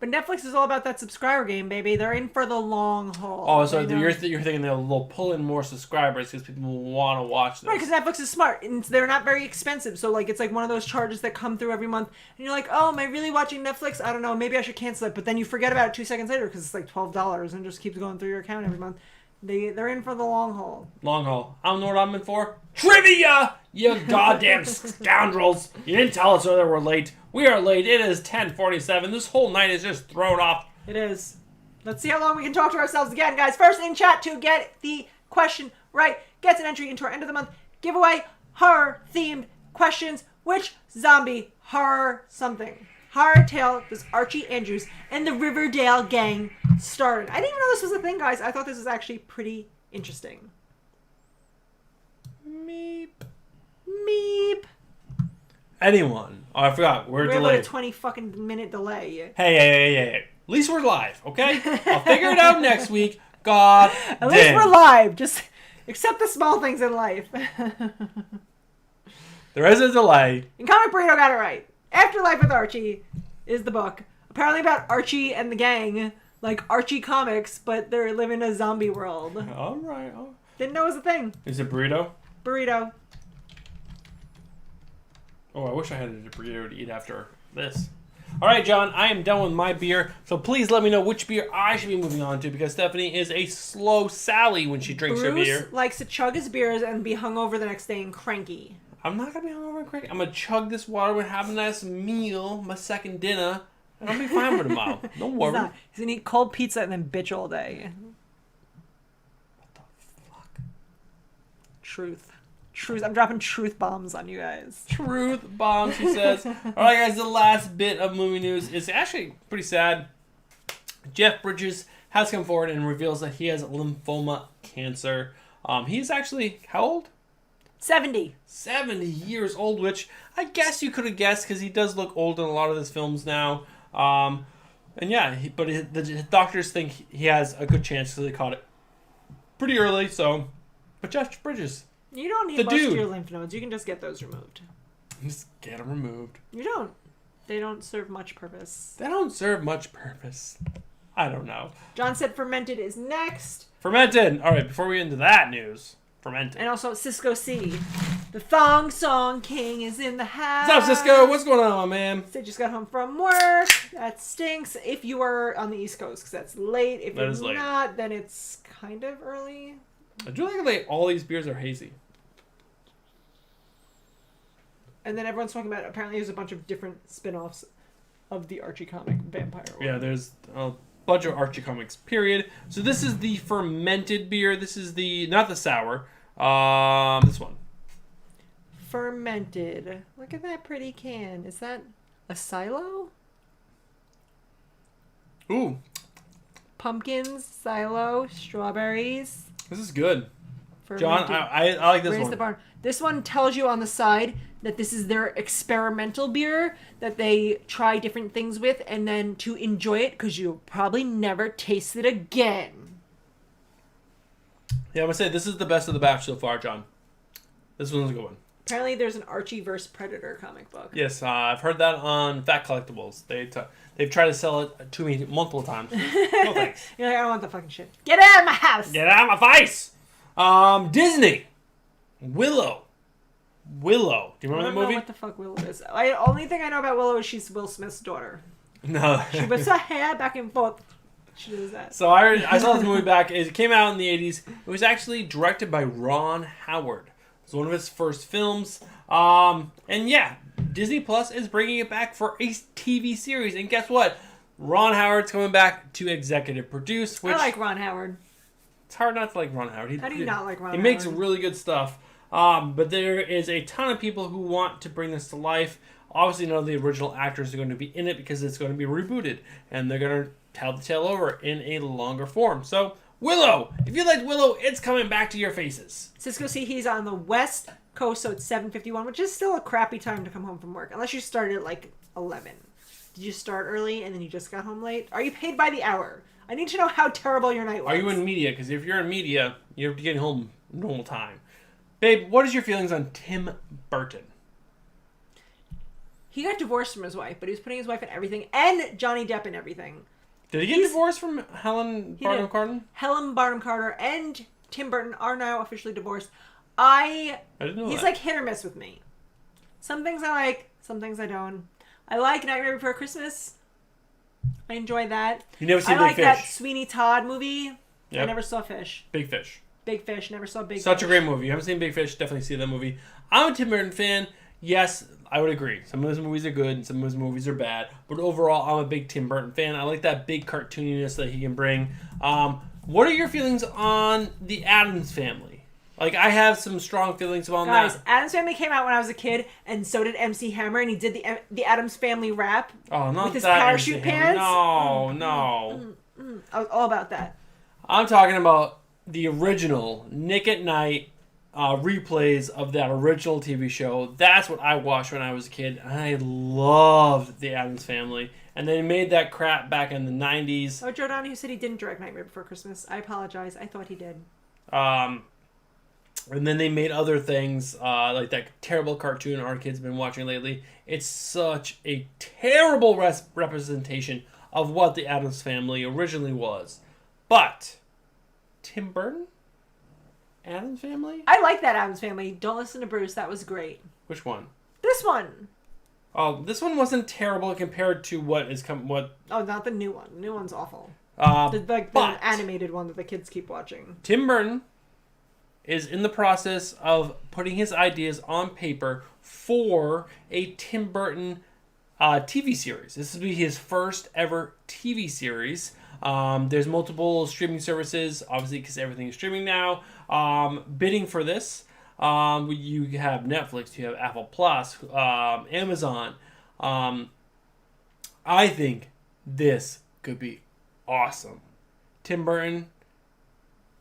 But Netflix is all about that subscriber game, baby. They're in for the long haul. Oh, so you're thinking they'll pull in more subscribers because people want to watch this. Right, because Netflix is smart, and they're not very expensive. So, like, it's like one of those charges that come through every month. And you're like, oh, am I really watching Netflix? I don't know. Maybe I should cancel it. But then you forget about it 2 seconds later because it's like $12 and it just keeps going through your account every month. They're in for the long haul. Long haul. I don't know what I'm in for. Trivia! You goddamn scoundrels. You didn't tell us whether we're late. We are late. It is 10:47. This whole night is just thrown off. It is. Let's see how long we can talk to ourselves again, guys. First in chat to get the question right gets an entry into our end of the month giveaway. Horror-themed questions. Which zombie horror something? Horror tale does Archie Andrews and the Riverdale gang star in? I didn't even know this was a thing, guys. I thought this was actually pretty interesting. Meep. Meep. Anyone? Oh, I forgot. We're delayed. About a 20 fucking minute delay. Hey. At least we're live, okay? I'll figure it out next week. God At least we're live. Just accept the small things in life. There is a delay. And Comic Burrito got it right. Afterlife with Archie is the book. Apparently about Archie and the gang. Like Archie comics, but they're living in a zombie world. All right. Didn't know it was a thing. Is it burrito? Burrito. Oh, I wish I had a burrito to eat after this. All right, John, I am done with my beer, so please let me know which beer I should be moving on to because Stephanie is a slow Sally when she drinks her beer. Bruce likes to chug his beers and be hungover the next day and cranky. I'm not going to be hungover and cranky. I'm going to chug this water and have a nice meal, my second dinner, and I'll be fine for tomorrow. Don't worry. He's going to eat cold pizza and then bitch all day. What the fuck? Truth. I'm dropping truth bombs on you guys. Truth bombs, he says. All right, guys, the last bit of movie news is actually pretty sad. Jeff Bridges has come forward and reveals that he has lymphoma cancer. He's actually, how old? 70. 70 years old, which I guess you could have guessed because he does look old in a lot of his films now. And yeah, the doctors think he has a good chance because they caught it pretty early. So, but Jeff Bridges, you don't need most of your lymph nodes. You can just get those removed. Just get them removed. You don't. They don't serve much purpose. They don't serve much purpose. I don't know. John said fermented is next. Fermented. All right, before we get into that news, fermented. And also Cisco C. The Thong Song King is in the house. What's up, Cisco? What's going on, my man? They just got home from work. That stinks. If you are on the East Coast, because that's late. If you're not, then it's kind of early. I do like all these beers are hazy. And then everyone's talking about, apparently there's a bunch of different spin-offs of the Archie comic Vampire. Yeah, there's a bunch of Archie comics, period. So this is the fermented beer. This is not the sour. This one. Fermented. Look at that pretty can. Is that a silo? Ooh. Pumpkins, silo, strawberries. This is good. Fermented. John, I like this one. The barn. This one tells you on the side that this is their experimental beer that they try different things with and then to enjoy it because you'll probably never taste it again. Yeah, I'm going to say this is the best of the batch so far, John. This one's a good one. Apparently there's an Archie vs. Predator comic book. Yes, I've heard that on Fat Collectibles. They've tried to sell it to me multiple times. No thanks. You're like, I don't want the fucking shit. Get out of my house! Get out of my face! Disney. Willow. Do you remember that movie? I don't know what the fuck Willow is. The only thing I know about Willow is she's Will Smith's daughter. No. She whips her hair back and forth. She does that. So I saw this movie back. It came out in the 80s. It was actually directed by Ron Howard. It was one of his first films. And yeah, Disney Plus is bringing it back for a TV series. And guess what? Ron Howard's coming back to executive produce. Which I like Ron Howard. It's hard not to like Ron Howard. How do you not like Ron Howard? He makes really good stuff. But there is a ton of people who want to bring this to life. Obviously, none of the original actors are going to be in it because it's going to be rebooted. And they're going to tell the tale over in a longer form. So, Willow! If you liked Willow, it's coming back to your faces. Cisco C, he's on the West Coast, so it's 7:51, which is still a crappy time to come home from work. Unless you started at like 11. Did you start early and then you just got home late? Are you paid by the hour? I need to know how terrible your night was. Are you in media? Because if you're in media, you're getting home normal time. Babe, what is your feelings on Tim Burton? He got divorced from his wife, but he was putting his wife in everything, and Johnny Depp in everything. Did he get divorced from Helen Bonham Carter? Helen Bonham Carter and Tim Burton are now officially divorced. I didn't know he's that. Like hit or miss with me. Some things I like, some things I don't. I like Nightmare Before Christmas. I enjoy that. You never seen Big Fish? I like that Sweeney Todd movie. Yep. I never saw Fish. Big Fish. Big Fish. Never saw Big Fish. Such a great movie. You haven't seen Big Fish? Definitely see that movie. I'm a Tim Burton fan. Yes, I would agree. Some of his movies are good and some of his movies are bad. But overall, I'm a big Tim Burton fan. I like that big cartooniness that he can bring. What are your feelings on the Addams Family? Like, I have some strong feelings about that. Guys, Addams Family came out when I was a kid, and so did MC Hammer, and he did the Addams Family rap. Oh, not with his that parachute MC pants. No. I was all about that. I'm talking about the original Nick at Night replays of that original TV show. That's what I watched when I was a kid. I loved the Addams Family. And they made that crap back in the 90s. Oh, Joe Donahue said he didn't direct Nightmare Before Christmas. I apologize. I thought he did. And then they made other things, like that terrible cartoon our kids have been watching lately. It's such a terrible representation of what the Addams Family originally was. But, Tim Burton? Addams Family? I like that Addams Family. Don't listen to Bruce. That was great. Which one? This one. Oh, this one wasn't terrible compared to what is what. Oh, not the new one. The new one's awful. The animated one that the kids keep watching. Tim Burton is in the process of putting his ideas on paper for a Tim Burton TV series. This will be his first ever TV series. There's multiple streaming services, obviously because everything is streaming now, bidding for this. You have Netflix, you have Apple Plus, Amazon. I think this could be awesome. Tim Burton,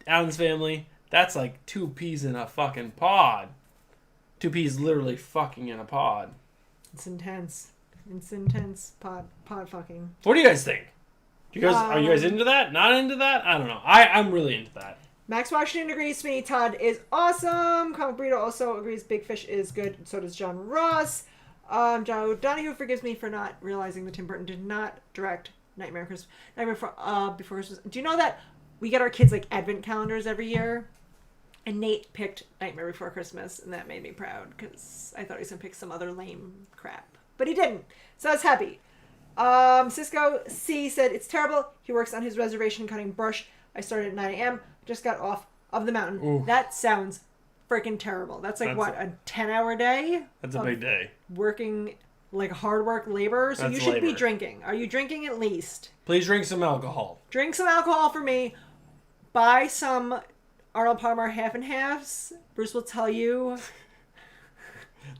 Addams Family, that's like two peas in a fucking pod. Two peas literally fucking in a pod. It's intense. It's intense pod fucking. What do you guys think? Are you guys into that? Not into that? I don't know. I'm really into that. Max Washington agrees. Sweeney Todd is awesome. Comic Burrito also agrees. Big Fish is good. So does John Ross. John O'Donoghue forgives me for not realizing that Tim Burton did not direct Nightmare Before Christmas. Do you know that we get our kids like advent calendars every year? And Nate picked Nightmare Before Christmas, and that made me proud because I thought he was gonna pick some other lame crap, but he didn't. So I was happy. Cisco C said it's terrible. He works on his reservation cutting brush. I started at 9 a.m. Just got off of the mountain. Ooh. That sounds freaking terrible. That's like a 10-hour day? That's a big day. Working like hard work labor. So That's you should labor. be drinking. Are you drinking at least? Please drink some alcohol. Drink some alcohol for me. Buy some Arnold Palmer half and halves. Bruce will tell you.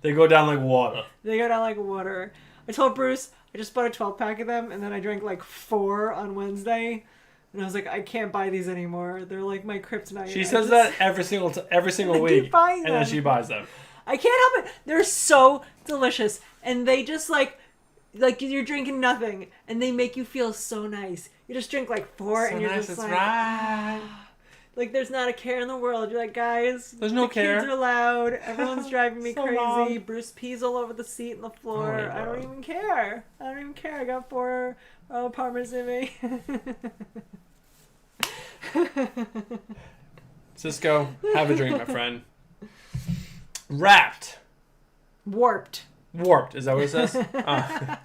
They go down like water. They go down like water. I told Bruce I just bought a 12-pack of them, and then I drank like 4 on Wednesday. And I was like, I can't buy these anymore. They're like my kryptonite. She says that every single week, and then she buys them. I can't help it. They're so delicious, and they just like you're drinking nothing, and they make you feel so nice. You just drink like 4, So and you're nice, just it's like, right. like there's not a care in the world. You're like, guys, There's no the care. kids are loud. Everyone's driving me So crazy. long. Bruce pees all over the seat and the floor. Oh my I don't God. even care. I got 4 Parmers in me. Cisco, have a drink, my friend. Wrapped. Warped. Warped, is that what it says? I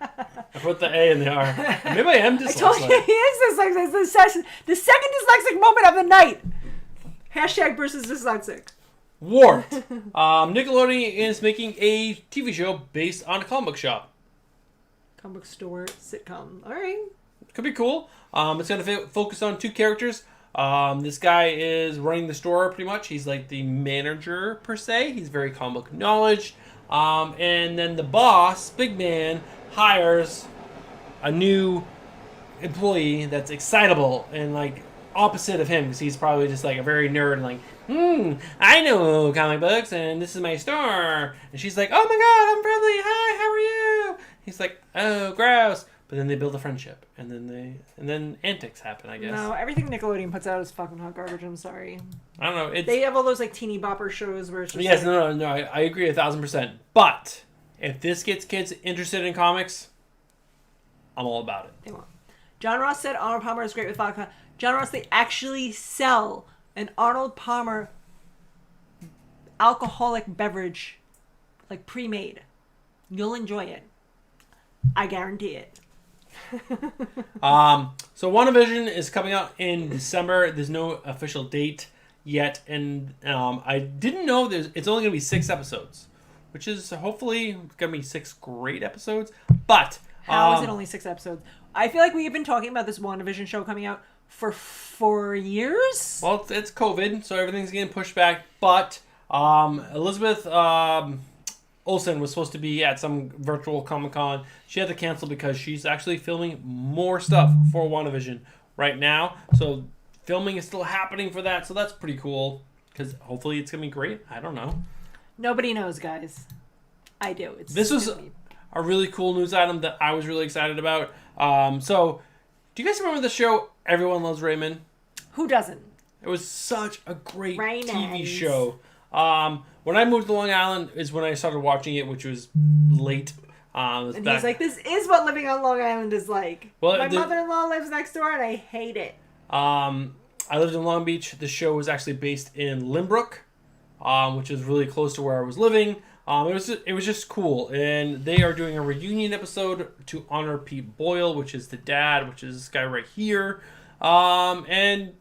put the A in the R. Maybe I am dyslexic. I told you he is dyslexic. It's the second dyslexic moment of the night. Hashtag Bruce is dyslexic. Warped. Nickelodeon is making a TV show based on a comic book shop. Comic book store sitcom. All right. Could be cool. It's going to focus on 2 characters. This guy is running the store pretty much. He's like the manager per se. He's very comic book knowledge. And then the boss, big man, hires a new employee that's excitable and like opposite of him because he's probably just like a very nerd and like, I know comic books and this is my store. And she's like, oh my god, I'm friendly. Hi, how are you? He's like, oh, gross. But then they build a friendship, and then antics happen, I guess. No, everything Nickelodeon puts out is fucking hot garbage. I'm sorry. I don't know. They have all those like teeny bopper shows where it's just Yes, like, no. I agree 1,000%. But if this gets kids interested in comics, I'm all about it. They won't. John Ross said Arnold Palmer is great with vodka. John Ross, they actually sell an Arnold Palmer alcoholic beverage, like pre-made. You'll enjoy it. I guarantee it. So WandaVision is coming out in December. There's no official date yet, and I didn't know it's only going to be 6 episodes, which is hopefully going to be 6 great episodes. But How is it only 6 episodes? I feel like we've been talking about this WandaVision show coming out for 4 years. Well, it's COVID, so everything's getting pushed back. But Elizabeth Olsen was supposed to be at some virtual Comic-Con. She had to cancel because she's actually filming more stuff for WandaVision right now. So filming is still happening for that. So that's pretty cool because hopefully it's going to be great. I don't know. Nobody knows, guys. I do. This was a really cool news item that I was really excited about. So do you guys remember the show Everyone Loves Raymond? Who doesn't? It was such a great Raymond. TV show. When I moved to Long Island is when I started watching it, which was late. And he's like, this is what living on Long Island is like. Well, My mother-in-law lives next door, and I hate it. I lived in Long Beach. The show was actually based in Limbrook, which is really close to where I was living. It was just cool. And they are doing a reunion episode to honor Pete Boyle, which is the dad, which is this guy right here. And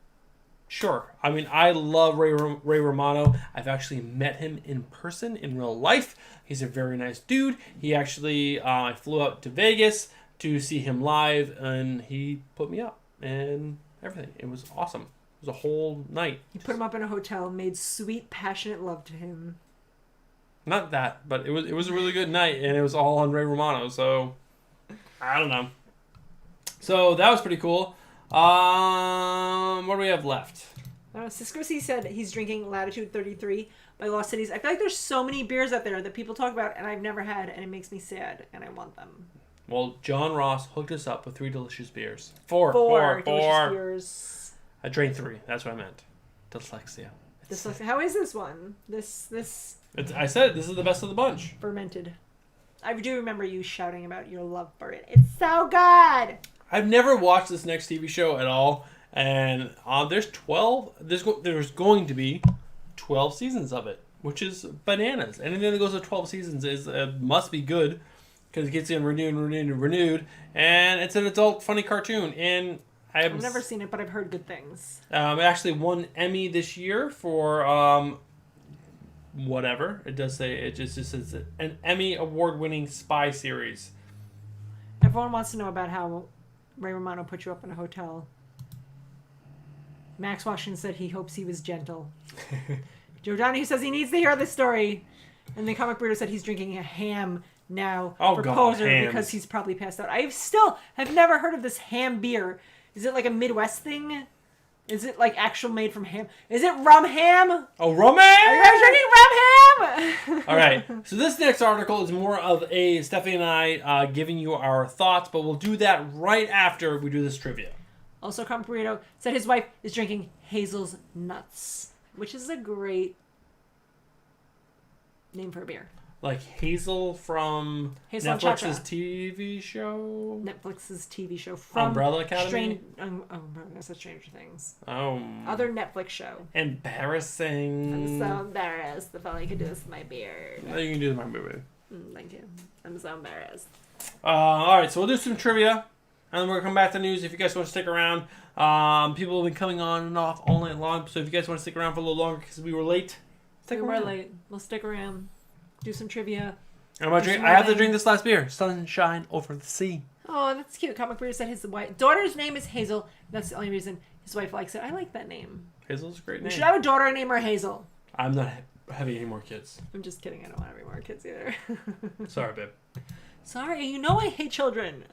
sure. I mean, I love Ray Romano. I've actually met him in person in real life. He's a very nice dude. He actually, I flew out to Vegas to see him live, and he put me up and everything. It was awesome. was a whole night. He put him up in a hotel, made sweet, passionate love to him. Not that, but it was a really good night, and it was all on Ray Romano. So I don't know. So that was pretty cool. What do we have left? Cisco C said he's drinking Latitude 33 by Lost Cities. I feel like there's so many beers out there that people talk about and I've never had, and it makes me sad, and I want them. Well, John Ross hooked us up with 3 delicious beers. Four delicious beers. I drank 3. That's what I meant. Dyslexia. How is this one? This I said this is the best of the bunch. Fermented. I do remember you shouting about your love for it. It's so good! I've never watched this next TV show at all, and there's 12. There's going to be 12 seasons of it, which is bananas. Anything that goes to 12 seasons must be good, because it gets you renewed, and it's an adult funny cartoon. And I've never seen it, but I've heard good things. It actually won Emmy this year for whatever. It does say it just says an Emmy award-winning spy series. Everyone wants to know about how Ray Romano put you up in a hotel. Max Washington said he hopes he was gentle. Joe Donahue says he needs to hear this story. And the comic burrito said he's drinking a ham now for Poser because he's probably passed out. I still have never heard of this ham beer. Is it like a Midwest thing? Is it like actual made from ham? Is it rum ham? Oh, rum ham? Are you guys drinking rum ham? All right. So this next article is more of Stephanie and I giving you our thoughts, but we'll do that right after we do this trivia. Also, Comic Burrito said his wife is drinking Hazel's Nuts, which is a great name for a beer. Like Hazel from Hazel Netflix's TV show? Netflix's TV show from Umbrella Academy? That's Stranger Things. Oh. Other Netflix show. Embarrassing. I'm so embarrassed. If only I could do this with my beard. Oh, you can do this with my beard. Thank you. I'm so embarrassed. All right, so we'll do some trivia, and then we're going to come back to the news if you guys want to stick around. People have been coming on and off all night long, so if you guys want to stick around for a little longer because we were late, stick around. We're late. We'll stick around. Do some trivia. I have to drink this last beer. Sunshine Over the Sea. Oh, that's cute. Comic Breeder said his daughter's name is Hazel. That's the only reason his wife likes it. I like that name. Hazel's a great name. We should have a daughter and name her Hazel. I'm not having any more kids. I'm just kidding. I don't want any more kids either. Sorry, babe. Sorry, you know I hate children.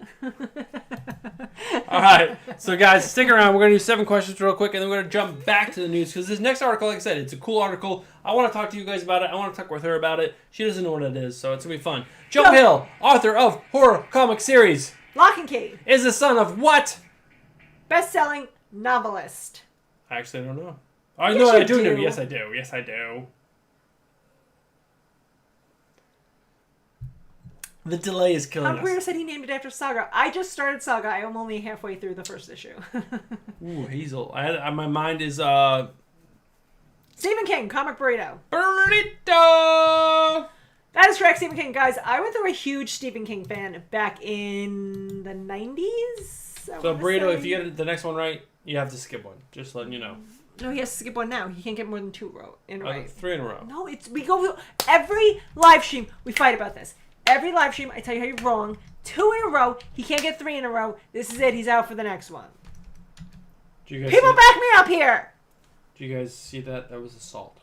All right, so guys, stick around. We're going to do 7 questions real quick, and then we're going to jump back to the news, because this next article, like I said, it's a cool article. I want to talk to you guys about it. I want to talk with her about it. She doesn't know what it is, so it's going to be fun. Joe Hill, author of horror comic series Lock and Key, is the son of what? Best-selling novelist. I actually don't know. I know. I do know. Yes, I do. Yes, I do. The delay is killing us. Weir said he named it after Saga. I just started Saga. I am only halfway through the first issue. Ooh, Hazel. My mind is Stephen King, Comic Burrito. Burrito! That is correct, Stephen King. Guys, I went through a huge Stephen King fan back in the 90s. So, Burrito, if you get the next one right, you have to skip one. Just letting you know. No, he has to skip one now. He can't get more than 2 in a row. 3 in a row. No, we go every live stream. We fight about this. Every live stream, I tell you how you're wrong. 2 in a row. He can't get 3 in a row. This is it. He's out for the next one. People back me up here. Do you guys see that? That was assault.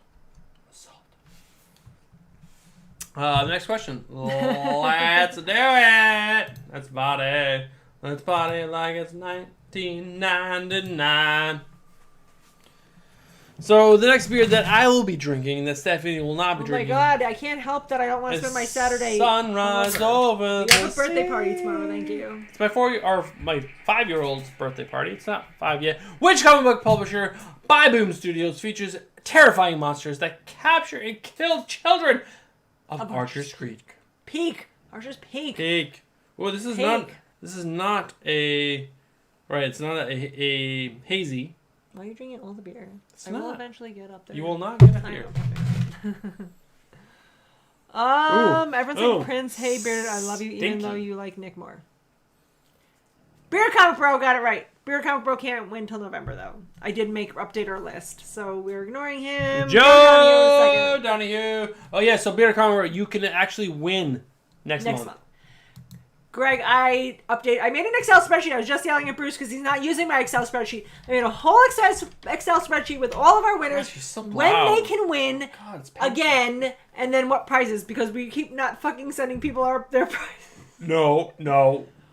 The next question. Let's do it. Let's party. Let's party like it's 1999. So the next beer that I will be drinking, that Stephanie will not be drinking. Oh my God, I can't help that I don't want to spend my Saturday. Sunrise over the sea. We have a birthday party tomorrow, thank you. It's my 5-year-old's birthday party. It's not 5 yet. Which comic book publisher by Boom Studios features terrifying monsters that capture and kill children of Archer's Creek? Archer's Peak. Peak. Well, this is not a right. It's not a hazy. Why are you drinking all the beer? I will eventually get up there. You will not get up here. Everyone's like Prince. Hey, Bearded, I love you, even though you like Nick more. Bearded Comic Bro got it right. Bearded Comic Bro can't win till November, though. I did update our list, so we're ignoring him. Joe Donahue. Oh yeah, so Bearded Comic Bro, you can actually win next month. Greg, I made an Excel spreadsheet. I was just yelling at Bruce because he's not using my Excel spreadsheet. I made a whole Excel spreadsheet with all of our winners, so when they can win God, again, and then what prizes, because we keep not fucking sending people their prizes. No.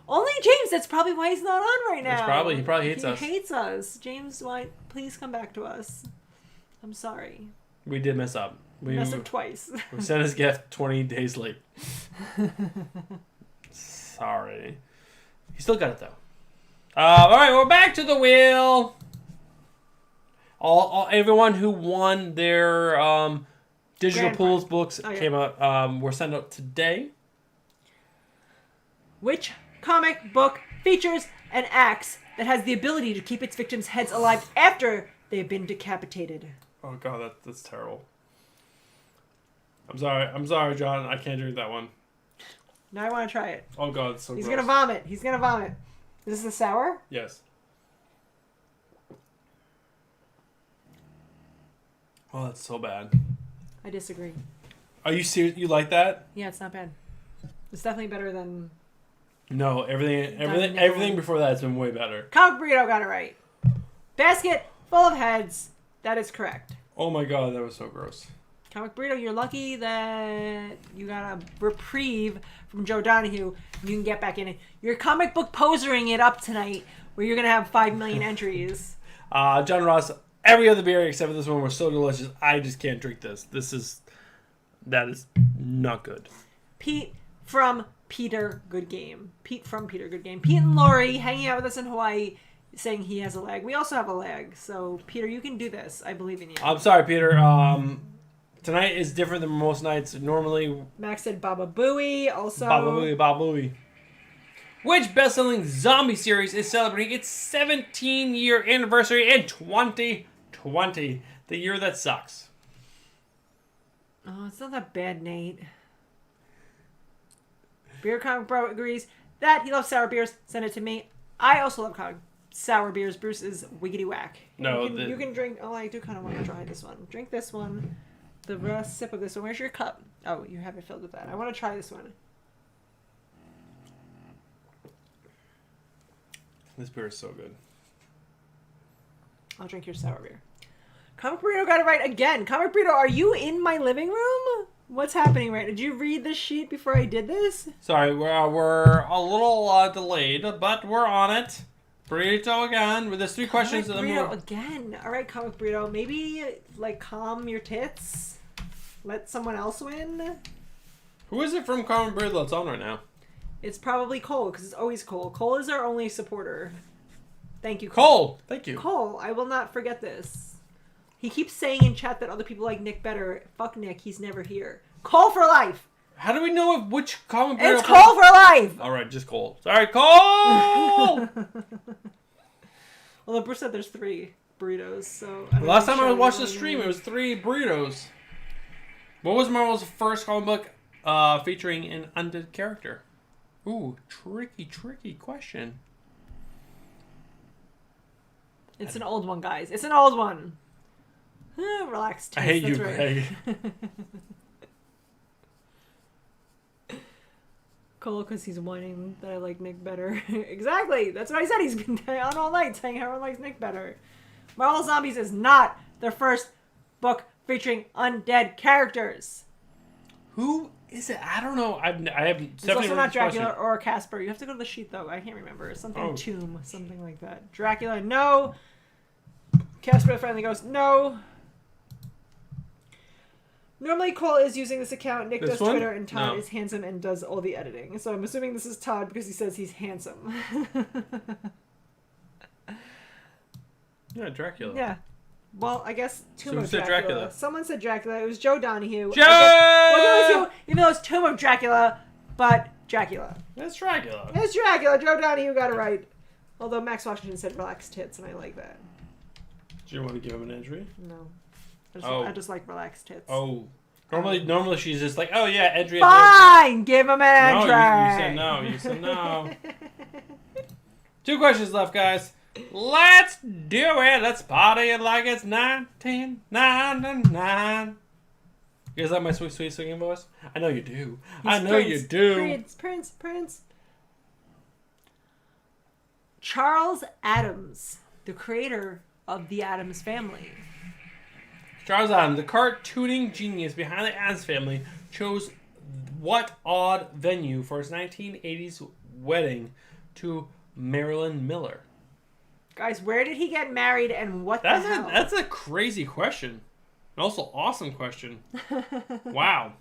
Only James. That's probably why he's not on right now. He probably hates us. He hates us. James, please come back to us. I'm sorry. We did mess up. We messed up twice. We sent his gift 20 days late. Sorry. He still got it, though. All right, we're back to the wheel. Everyone who won their digital pools books came out. Were sent out today. Which comic book features an axe that has the ability to keep its victims' heads alive after they've been decapitated? Oh God, that's terrible. I'm sorry, John. I can't drink that one. Now I want to try it. Oh God, it's so He's gross. gonna vomit. Is this the sour? Yes. Oh, that's so bad. I disagree. Are you serious? You like that? Yeah, it's not bad. It's definitely better than... No, everything before that has been way better. Comic Burrito got it right. Basket full of heads. That is correct. Oh my God, that was so gross. Comic Burrito, you're lucky that you got a reprieve from Joe Donahue. You can get back in it. You're comic book posering it up tonight, where you're gonna have 5 million entries. John Ross, every other beer except for this one was so delicious. I just can't drink this. That is not good. Pete from Peter Good Game. Pete and Lori hanging out with us in Hawaii, saying he has a lag. We also have a lag. So Peter, you can do this. I believe in you. I'm sorry, Peter. Tonight is different than most nights. Normally, Max said Baba Booey. Also, Baba Booey. Which best-selling zombie series is celebrating its 17-year anniversary in 2020? The year that sucks. Oh, it's not that bad, Nate. Beer Comic Bro agrees that he loves sour beers. Send it to me. I also love sour beers. Bruce is wiggity whack. No, you can drink. Oh, I do kind of want to try this one. Drink this one. The sip of this one. Where's your cup? Oh, you have it filled with that. I want to try this one. This beer is so good. I'll drink your sour beer. Comic Burrito got it right again. Comic Burrito, are you in my living room? What's happening right now? Did you read the sheet before I did this? Sorry, we're a little delayed, but we're on it. Burrito again. There's 3 questions. Comic Burrito again. All right, Comic Burrito. Maybe, calm your tits. Let someone else win. Who is it from Comic Burrito that's on right now? It's probably Cole, because it's always Cole. Cole is our only supporter. Thank you, Cole. Thank you. Cole, I will not forget this. He keeps saying in chat that other people like Nick better. Fuck Nick, he's never here. Cole for life. How do we know which Comic Burrito? It's Cole for life. All right, just Cole. Sorry, Cole. Although Bruce said there's 3 burritos, so... Last time I watched the stream, it was 3 burritos. What was Marvel's first comic book featuring an undead character? Ooh, tricky question. It's an old one, guys. It's an old one. Relax. I hate you, right. Greg. Cole, because he's whining that I like Nick better. Exactly. That's what I said. He's been on all night saying everyone likes Nick better. Marvel Zombies is not their first book featuring undead characters. Who is it? I don't know. I have. It's also not Dracula or Casper. You have to go to the sheet though. I can't remember. Something Tomb, something like that. Dracula, no. Casper the Friendly Ghost, no. Normally Cole is using this account. Nick does Twitter, and Todd is handsome and does all the editing. So I'm assuming this is Todd because he says he's handsome. Yeah, Dracula. Yeah. Well, I guess Tomb of Dracula. Someone said Dracula. It was Joe Donahue. Even though it's Tomb of Dracula, but Dracula. That's Dracula. It's Dracula. Joe Donahue got it right. Although Max Washington said relaxed tits, and I like that. Do you want to give him an entry? No. I just like relaxed tits. Oh. Normally she's just like, oh yeah, entry. Fine! Give him an entry! No, you said no. 2 questions left, guys. Let's do it. Let's party it like it's 1999. You guys like my sweet, sweet singing voice? I know you do. I know you do. Prince. Charles Addams, the creator of the Addams Family. Charles Addams, the cartooning genius behind the Addams Family, chose what odd venue for his 1980s wedding to Marilyn Miller? Guys, where did he get married and what the hell? That's a crazy question. And also awesome question. Wow.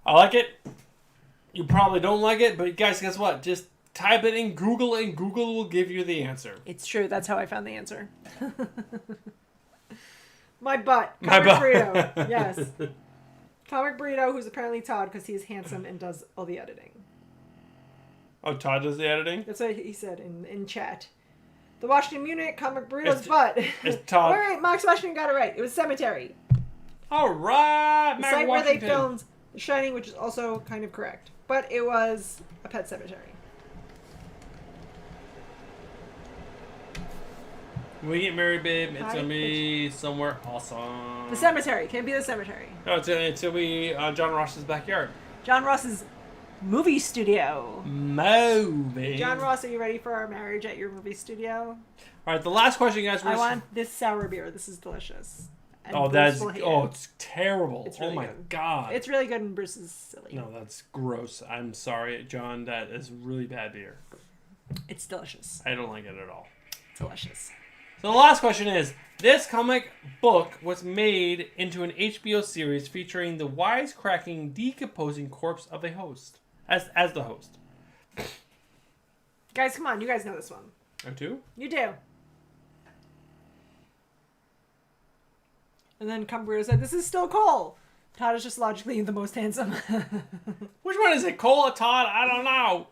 I like it. You probably don't like it, but guys, guess what? Just type it in Google and Google will give you the answer. It's true. That's how I found the answer. My butt. My Comic butt. Burrito. Yes. Comic Burrito, who's apparently Todd because he's handsome and does all the editing. Oh, Todd does the editing? That's what he said in chat. The Washington Munich, Comic Burrito's butt. It's Todd. Wait, Max Washington got it right. It was Cemetery. All right. The site where they filmed The Shining, which is also kind of correct. But it was a pet cemetery. When we get married, babe, it's going to be somewhere awesome. The cemetery. Can't be the cemetery. No, it's going to be John Ross's backyard. John Ross's movie studio. Movie. John Ross, are you ready for our marriage at your movie studio? All right, the last question, guys. I want this sour beer. This is delicious. And Oh, Bruce will hate it. it's terrible. It's really oh my good. God. It's really good and Bruce is silly. No, that's gross. I'm sorry, John. That is really bad beer. It's delicious. I don't like it at all. Delicious. So the last question is, this comic book was made into an HBO series featuring the wisecracking, decomposing corpse of a host. As the host. Guys, come on. You guys know this one. I do? You do. And then Cumberland said, this is still Cole. Todd is just logically the most handsome. Which one is it? Cole or Todd? I don't know.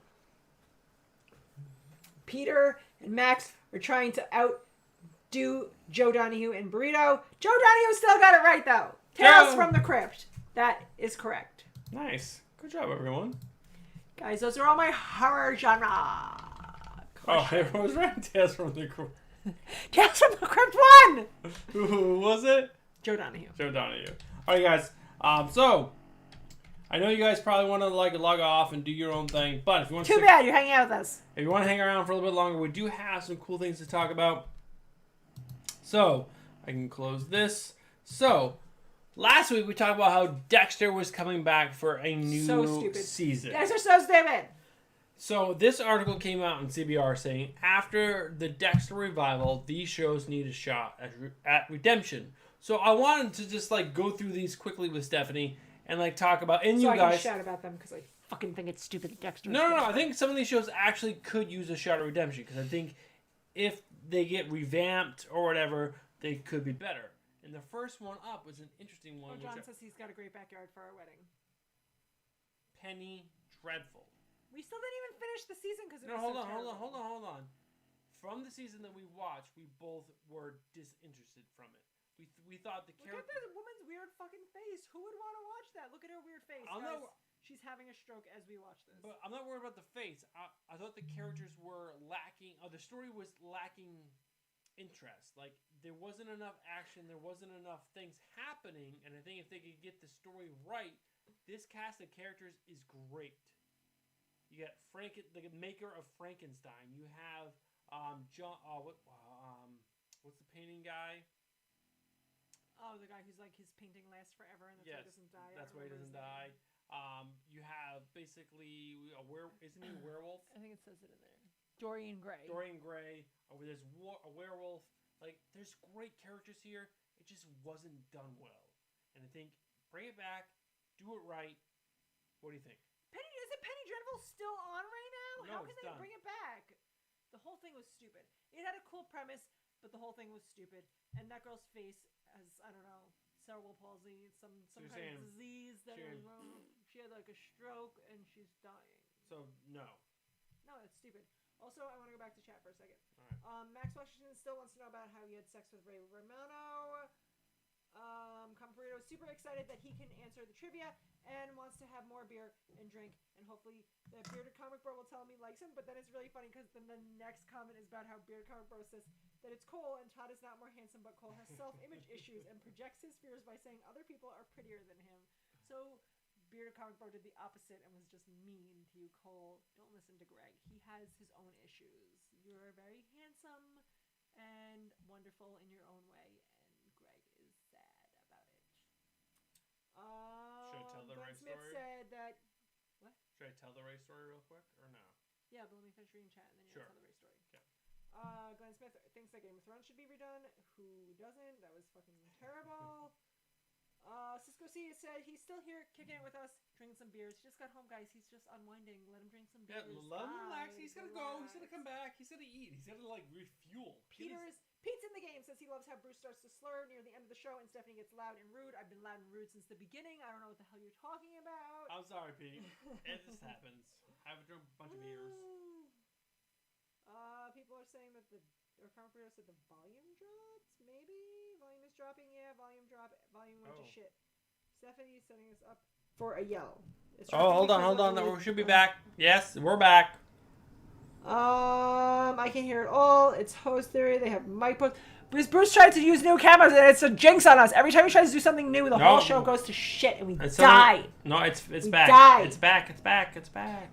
Peter and Max are trying to outdo Joe Donahue and Burrito. Joe Donahue still got it right, though. Tales from the Crypt. That is correct. Nice. Good job, everyone. Guys, those are all my horror genre questions. Oh, everyone was right. Tales from the Crypt. Tales from the Crypt 1! Who was it? Joe Donahue. Joe Donahue. All right, guys. So, I know you guys probably want to log off and do your own thing, but if you want Too bad you're hanging out with us. If you want to hang around for a little bit longer, we do have some cool things to talk about. So, I can close this. So, last week we talked about how Dexter was coming back for a new season. Dexter's so stupid. So, this article came out in CBR saying, after the Dexter revival, these shows need a shot at redemption. So, I wanted to just go through these quickly with Stephanie and talk about, and so you guys. I can shout about them because I fucking think it's stupid that Dexter. No. I think some of these shows actually could use a shot at redemption because I think if they get revamped or whatever, they could be better. And the first one up was an interesting one. John says he's got a great backyard for our wedding. Penny Dreadful. We still didn't even finish the season because hold on. From the season that we watched, we both were disinterested from it. We thought the character. Look at that woman's weird fucking face. Who would want to watch that? Look at her weird face. She's having a stroke as we watch this. But I'm not worried about the face. I thought the characters were lacking. The story was lacking interest. There wasn't enough action. There wasn't enough things happening. And I think if they could get the story right, this cast of characters is great. You got the maker of Frankenstein. You have John. What's the painting guy? Oh, the guy who's his painting lasts forever and that's why he doesn't die. That's why he doesn't die. You have basically isn't he a werewolf? I think it says it in there. Dorian Gray. Over there's a werewolf. There's great characters here. It just wasn't done well. And I think bring it back, do it right. What do you think? Is it Penny Dreadful still on right now? No, how can they done. bring it back? The whole thing was stupid. It had a cool premise, but the whole thing was stupid. And that girl's face has, I don't know, cerebral palsy, some kind of disease that was wrong. She had a stroke and she's dying. So no. No, that's stupid. Also, I want to go back to chat for a second. All right. Max Washington still wants to know about how he had sex with Ray Romano. Comforito is super excited that he can answer the trivia and wants to have more beer and drink. And hopefully the Bearded Comic Bro will tell him he likes him. But then it's really funny because then the next comment is about how Bearded Comic Bro says that it's Cole and Todd is not more handsome, but Cole has self-image issues and projects his fears by saying other people are prettier than him. So Bearded Comic Bro did the opposite and was just mean to you, Cole. Don't listen to Greg. He has his own issues. You're very handsome and wonderful in your own way, and Greg is sad about it. Should I tell the Glenn Ray Smith story? said that. What? Should I tell the Ray story real quick or no? Yeah, but let me finish reading chat and then you'll tell the Ray story. Okay. Glenn Smith thinks that Game of Thrones should be redone. Who doesn't? That was fucking terrible. Cisco C said he's still here kicking it with us, drinking some beers. He just got home, guys. He's just unwinding. Let him drink some beers. Yeah, let him relax. He's gotta go. He's gotta come back. He's gotta eat. He's gotta like refuel. Pete's in the game says he loves how Bruce starts to slur near the end of the show and Stephanie gets loud and rude. I've been loud and rude since the beginning. I don't know what the hell you're talking about. I'm sorry, Pete. It just happens. I've drunk a bunch of beers. People are saying that our commentator said the volume dropped. Maybe volume is dropping. Yeah, volume drop. Volume went to shit. Stephanie is setting us up for a yell. Hold on. We should be back. Yes, we're back. I can hear it all. It's host theory. They have mic posts. Because Bruce tried to use new cameras and it's a jinx on us. Every time he tries to do something new, the whole show goes to shit and we die. No, it's back. Die. It's back.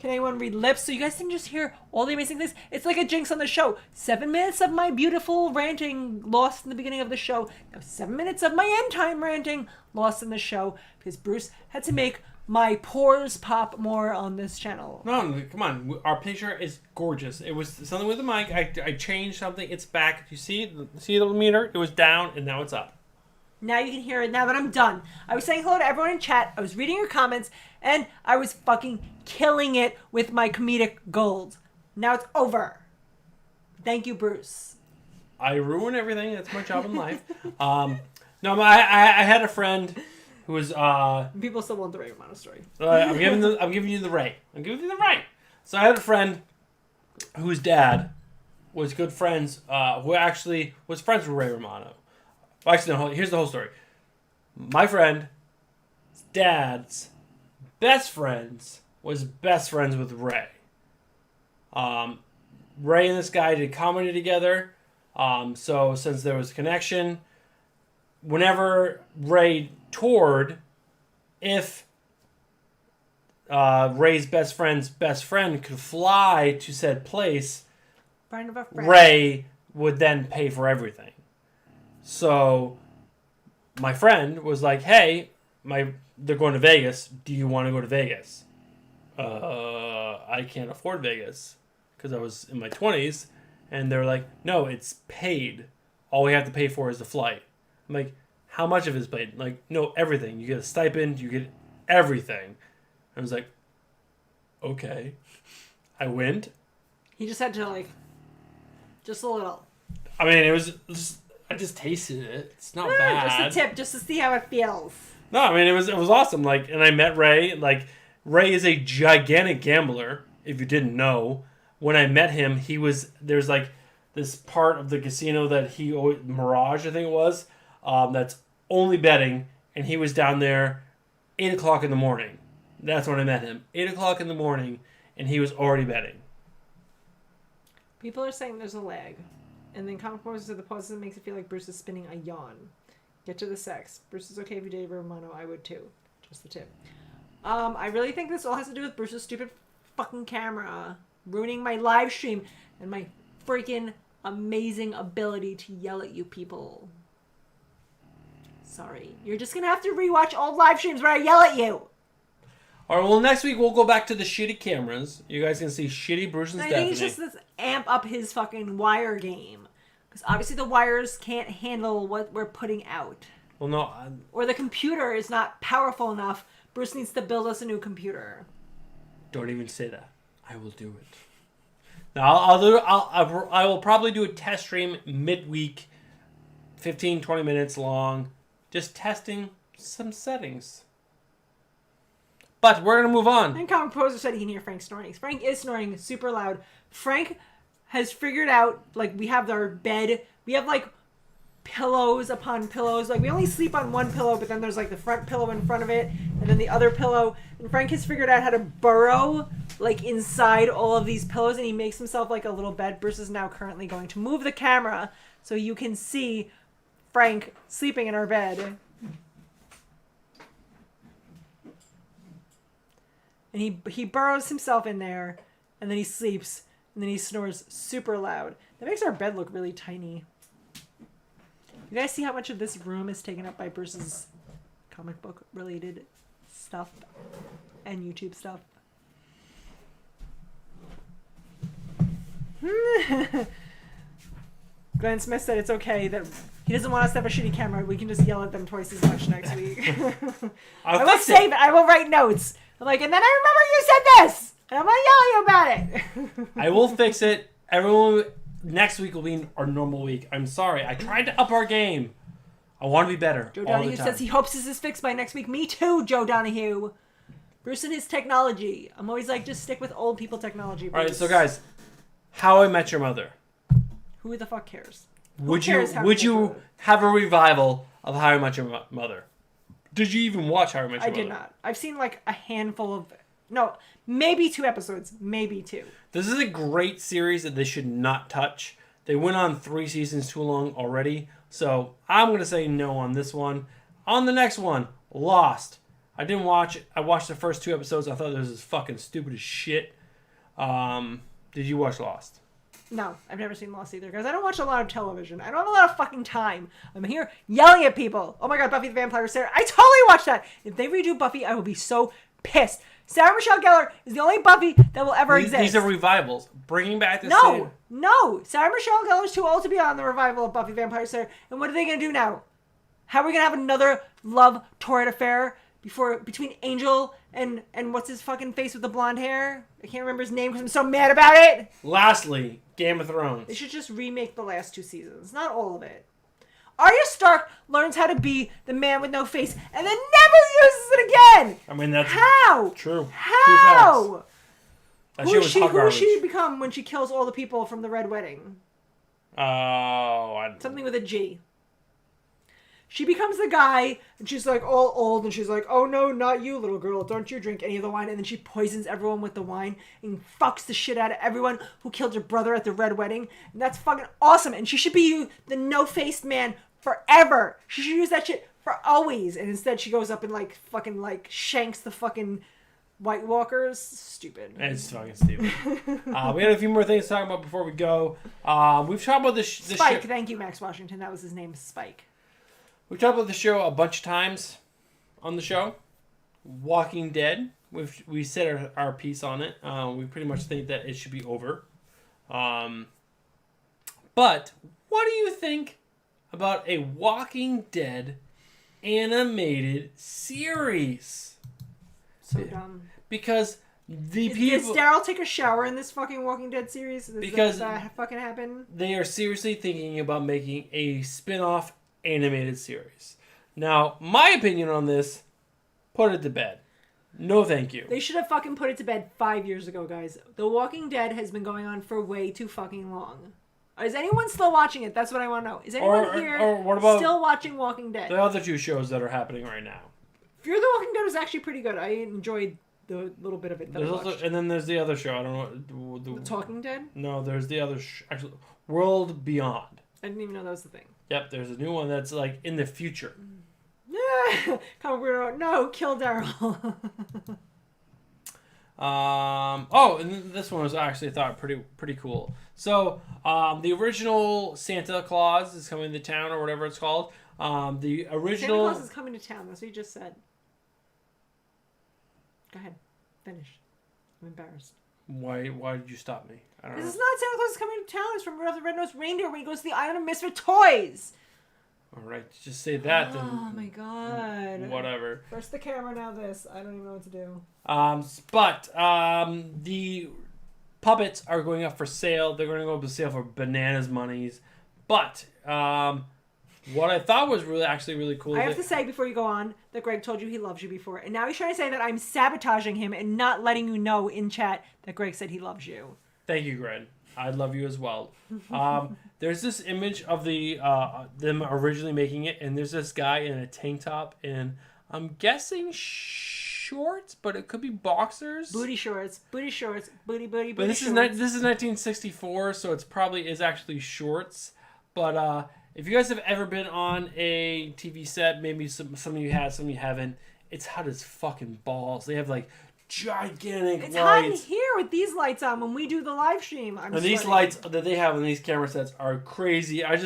Can anyone read lips? So you guys can just hear all the amazing things. It's like a jinx on the show. 7 minutes of my beautiful ranting lost in the beginning of the show. Now 7 minutes of my end time ranting lost in the show because Bruce had to make my pores pop more on this channel. No, come on. Our picture is gorgeous. It was something with the mic. I changed something. It's back. You see the meter? It was down, and now it's up. Now you can hear it now that I'm done. I was saying hello to everyone in chat. I was reading your comments, and I was fucking killing it with my comedic gold. Now it's over. Thank you, Bruce. I ruin everything. That's my job in life. No, I had a friend who was people still want the Ray Romano story. I'm giving you the Ray. So I had a friend whose dad was good friends, who actually was friends with Ray Romano. Well, actually, no, here's the whole story. My friend's dad's best friends was best friends with Ray. Ray and this guy did comedy together. So since there was a connection, whenever Ray toured, if Ray's best friend's best friend could fly to said place, Ray would then pay for everything. So my friend was like, hey, they're going to Vegas. Do you want to go to Vegas? I can't afford Vegas because I was in my 20s. And they're like, no, it's paid. All we have to pay for is the flight. I'm like, how much of it is paid? Like, no, everything. You get a stipend. You get everything. I was like, okay. I went. He just had to, just a little. I mean, it was just, I just tasted it. It's not bad. Just a tip, just to see how it feels. No, I mean, it was awesome. Like, and I met Ray. Like, Ray is a gigantic gambler, if you didn't know. When I met him, there's like this part of the casino that Mirage, I think it was, that's only betting, and he was down there 8 o'clock in the morning. That's when I met him. 8 o'clock in the morning, and he was already betting. People are saying there's a lag. And then comic pauses said the pauses makes it feel like Bruce is spinning a yawn. Get to the sex. Bruce is okay if you dated Romano. I would too. Just the tip. I really think this all has to do with Bruce's stupid fucking camera ruining my live stream and my freaking amazing ability to yell at you people. Sorry. You're just gonna have to rewatch old live streams where I yell at you. Alright, well, next week we'll go back to the shitty cameras. You guys can see shitty Bruce and Stephanie. I think it's just this amp up his fucking wire game. Because obviously the wires can't handle what we're putting out. Well, no. Or the computer is not powerful enough. Bruce needs to build us a new computer. Don't even say that. I will do it. Now, I will probably do a test stream midweek, 15, 20 minutes long, just testing some settings. But we're going to move on. And Comic Poser said he can hear Frank snoring. Frank is snoring super loud. Frank has figured out, we have our bed. We have, pillows upon pillows. We only sleep on one pillow, but then there's, the front pillow in front of it, and then the other pillow. And Frank has figured out how to burrow, inside all of these pillows, and he makes himself, a little bed. Bruce is now currently going to move the camera so you can see Frank sleeping in our bed. and he burrows himself in there, and then he sleeps, and then he snores super loud. That makes our bed look really tiny. You guys see how much of this room is taken up by Bruce's comic book related stuff and YouTube stuff? Glenn Smith said it's okay that he doesn't want us to have a shitty camera. We can just yell at them twice as much next week. I will save it. I will write notes. I'm like, and then I remember you said this, and I'm gonna yell at you about it. I will fix it. Everyone, next week will be our normal week. I'm sorry. I tried to up our game. I want to be better. Joe Donahue says he hopes this is fixed by next week. Me too, Joe Donahue. Bruce and his technology. I'm always like, just stick with old people technology. Bruce. All right, so guys, How I Met Your Mother. Who the fuck cares? Would you have a revival of How I Met Your Mother? Did you even watch How I Met Your Mother? I did not. I've seen like a handful of... No, maybe 2 episodes. Maybe 2. This is a great series that they should not touch. They went on 3 seasons too long already. So I'm going to say no on this one. On the next one, Lost. I didn't watch it. I watched the first 2 episodes. I thought this was fucking stupid as shit. Did you watch Lost? No, I've never seen Lost either, because I don't watch a lot of television. I don't have a lot of fucking time. I'm here yelling at people. Oh my god, Buffy the Vampire Slayer. I totally watched that. If they redo Buffy, I will be so pissed. Sarah Michelle Gellar is the only Buffy that will ever exist. These are revivals. Bringing back the No. Sarah Michelle Gellar is too old to be on the revival of Buffy the Vampire Slayer. And what are they going to do now? How are we going to have another love torrid affair between Angel and what's his fucking face with the blonde hair? I can't remember his name because I'm so mad about it. Lastly, Game of Thrones. They should just remake the last 2 seasons. Not all of it. Arya Stark learns how to be the man with no face and then never uses it again. I mean, that's how? True. How? Who does she become when she kills all the people from the Red Wedding? Something with a G. She becomes the guy, and she's like all old, and she's like, oh no, not you, little girl. Don't you drink any of the wine. And then she poisons everyone with the wine and fucks the shit out of everyone who killed her brother at the Red Wedding. And that's fucking awesome. And she should be the no-faced man forever. She should use that shit for always. And instead she goes up and like fucking like shanks the fucking White Walkers. Stupid. It's fucking stupid. We had a few more things to talk about before we go. We've talked about this Spike. Thank you, Max Washington. That was his name, Spike. We've talked about the show a bunch of times on the show. Walking Dead. We said our piece on it. We pretty much think that it should be over. But what do you think about a Walking Dead animated series? So dumb. Because Did Daryl take a shower in this fucking Walking Dead series? Does that fucking happen? They are seriously thinking about making a spin-off animated series. Now, my opinion on this, put it to bed. No thank you. They should have fucking put it to bed 5 years ago, guys. The Walking Dead has been going on for way too fucking long. Is anyone still watching it? That's what I want to know. Is anyone still watching Walking Dead? The other 2 shows that are happening right now. Fear the Walking Dead was actually pretty good. I enjoyed the little bit of it that I watched. And then there's the other show. I don't know. The Talking Dead? No, there's the other... actually, World Beyond. I didn't even know that was the thing. Yep, there's a new one that's like in the future. Comic weirdo. No, kill Daryl. And this one was actually, I thought, pretty cool. So, the original Santa Claus is coming to town, or whatever it's called. The original Santa Claus is coming to town. That's what you just said. Go ahead, finish. I'm embarrassed. Why did you stop me? I don't know. This is not Santa Claus is coming to town. It's from Rudolph the Red-Nosed Reindeer when he goes to the Island of Misfit Toys. All right, just say that. Then oh my god. Whatever. First the camera, now this. I don't even know what to do. The puppets are going up for sale. They're going to go up for sale for bananas monies. But what I thought was really cool. I have to say before you go on that Greg told you he loves you before, and now he's trying to say that I'm sabotaging him and not letting you know in chat that Greg said he loves you. Thank you, Greg. I love you as well. There's this image of them originally making it, and there's this guy in a tank top, and I'm guessing shorts, but it could be boxers. Booty shorts, booty. But this is 1964, so it's probably is actually shorts. But if you guys have ever been on a TV set, maybe some of you have, some of you haven't. It's hot as fucking balls. They have like gigantic It's lights. hot in here with these lights on when we do the live stream. And these lights that they have on these camera sets are crazy. I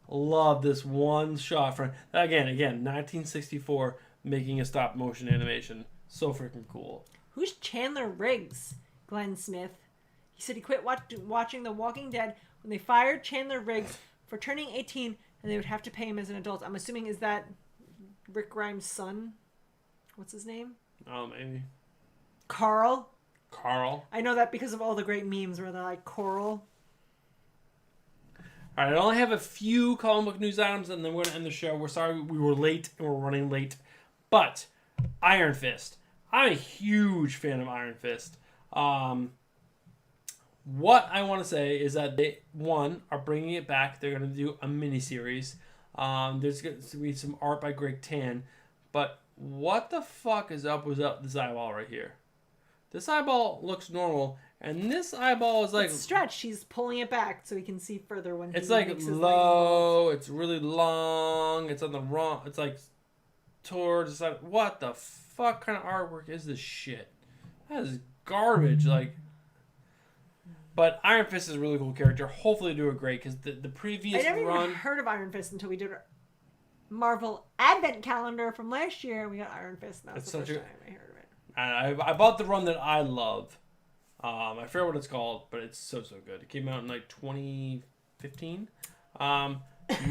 loved this one shot from again 1964 making a stop motion animation. So freaking cool. Who's Chandler Riggs? Glenn Smith. He said he quit watching The Walking Dead when they fired Chandler Riggs for turning 18 and they would have to pay him as an adult. I'm assuming, is that Rick Grimes' son? What's his name? Oh, maybe. Carl. Carl. I know that because of all the great memes where they're like, Coral. All right, I only have a few comic book news items, and then we're going to end the show. We're sorry we were late, and we're running late. But, Iron Fist. I'm a huge fan of Iron Fist. What I want to say is that they, are bringing it back. They're going to do a miniseries. There's going to be some art by Greg Tan. But what the fuck is up with this eyeball right here? This eyeball looks normal, and this eyeball is like... It's stretched. She's pulling it back so he can see further when it's he like makes his low, it's really long, it's on the wrong... It's like towards the side. What the fuck kind of artwork is this shit? That is garbage, like... But Iron Fist is a really cool character. Hopefully they do it great, because the previous I never run... even heard of Iron Fist until we did our Marvel Advent Calendar from last year, and we got Iron Fist, and that was the first time I heard of it. I bought the run that I love. I forget what it's called, but it's so good. It came out in like 2015.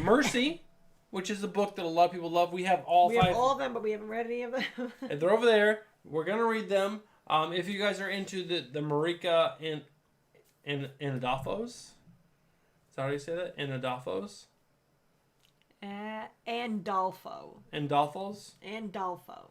Mercy, which is a book that a lot of people love. We have all five. We have all of them, but we haven't read any of them. And they're over there. We're gonna read them. If you guys are into the Marika and Adolfos, is that how you say that? Adolfos. Andolfo. Andolfos.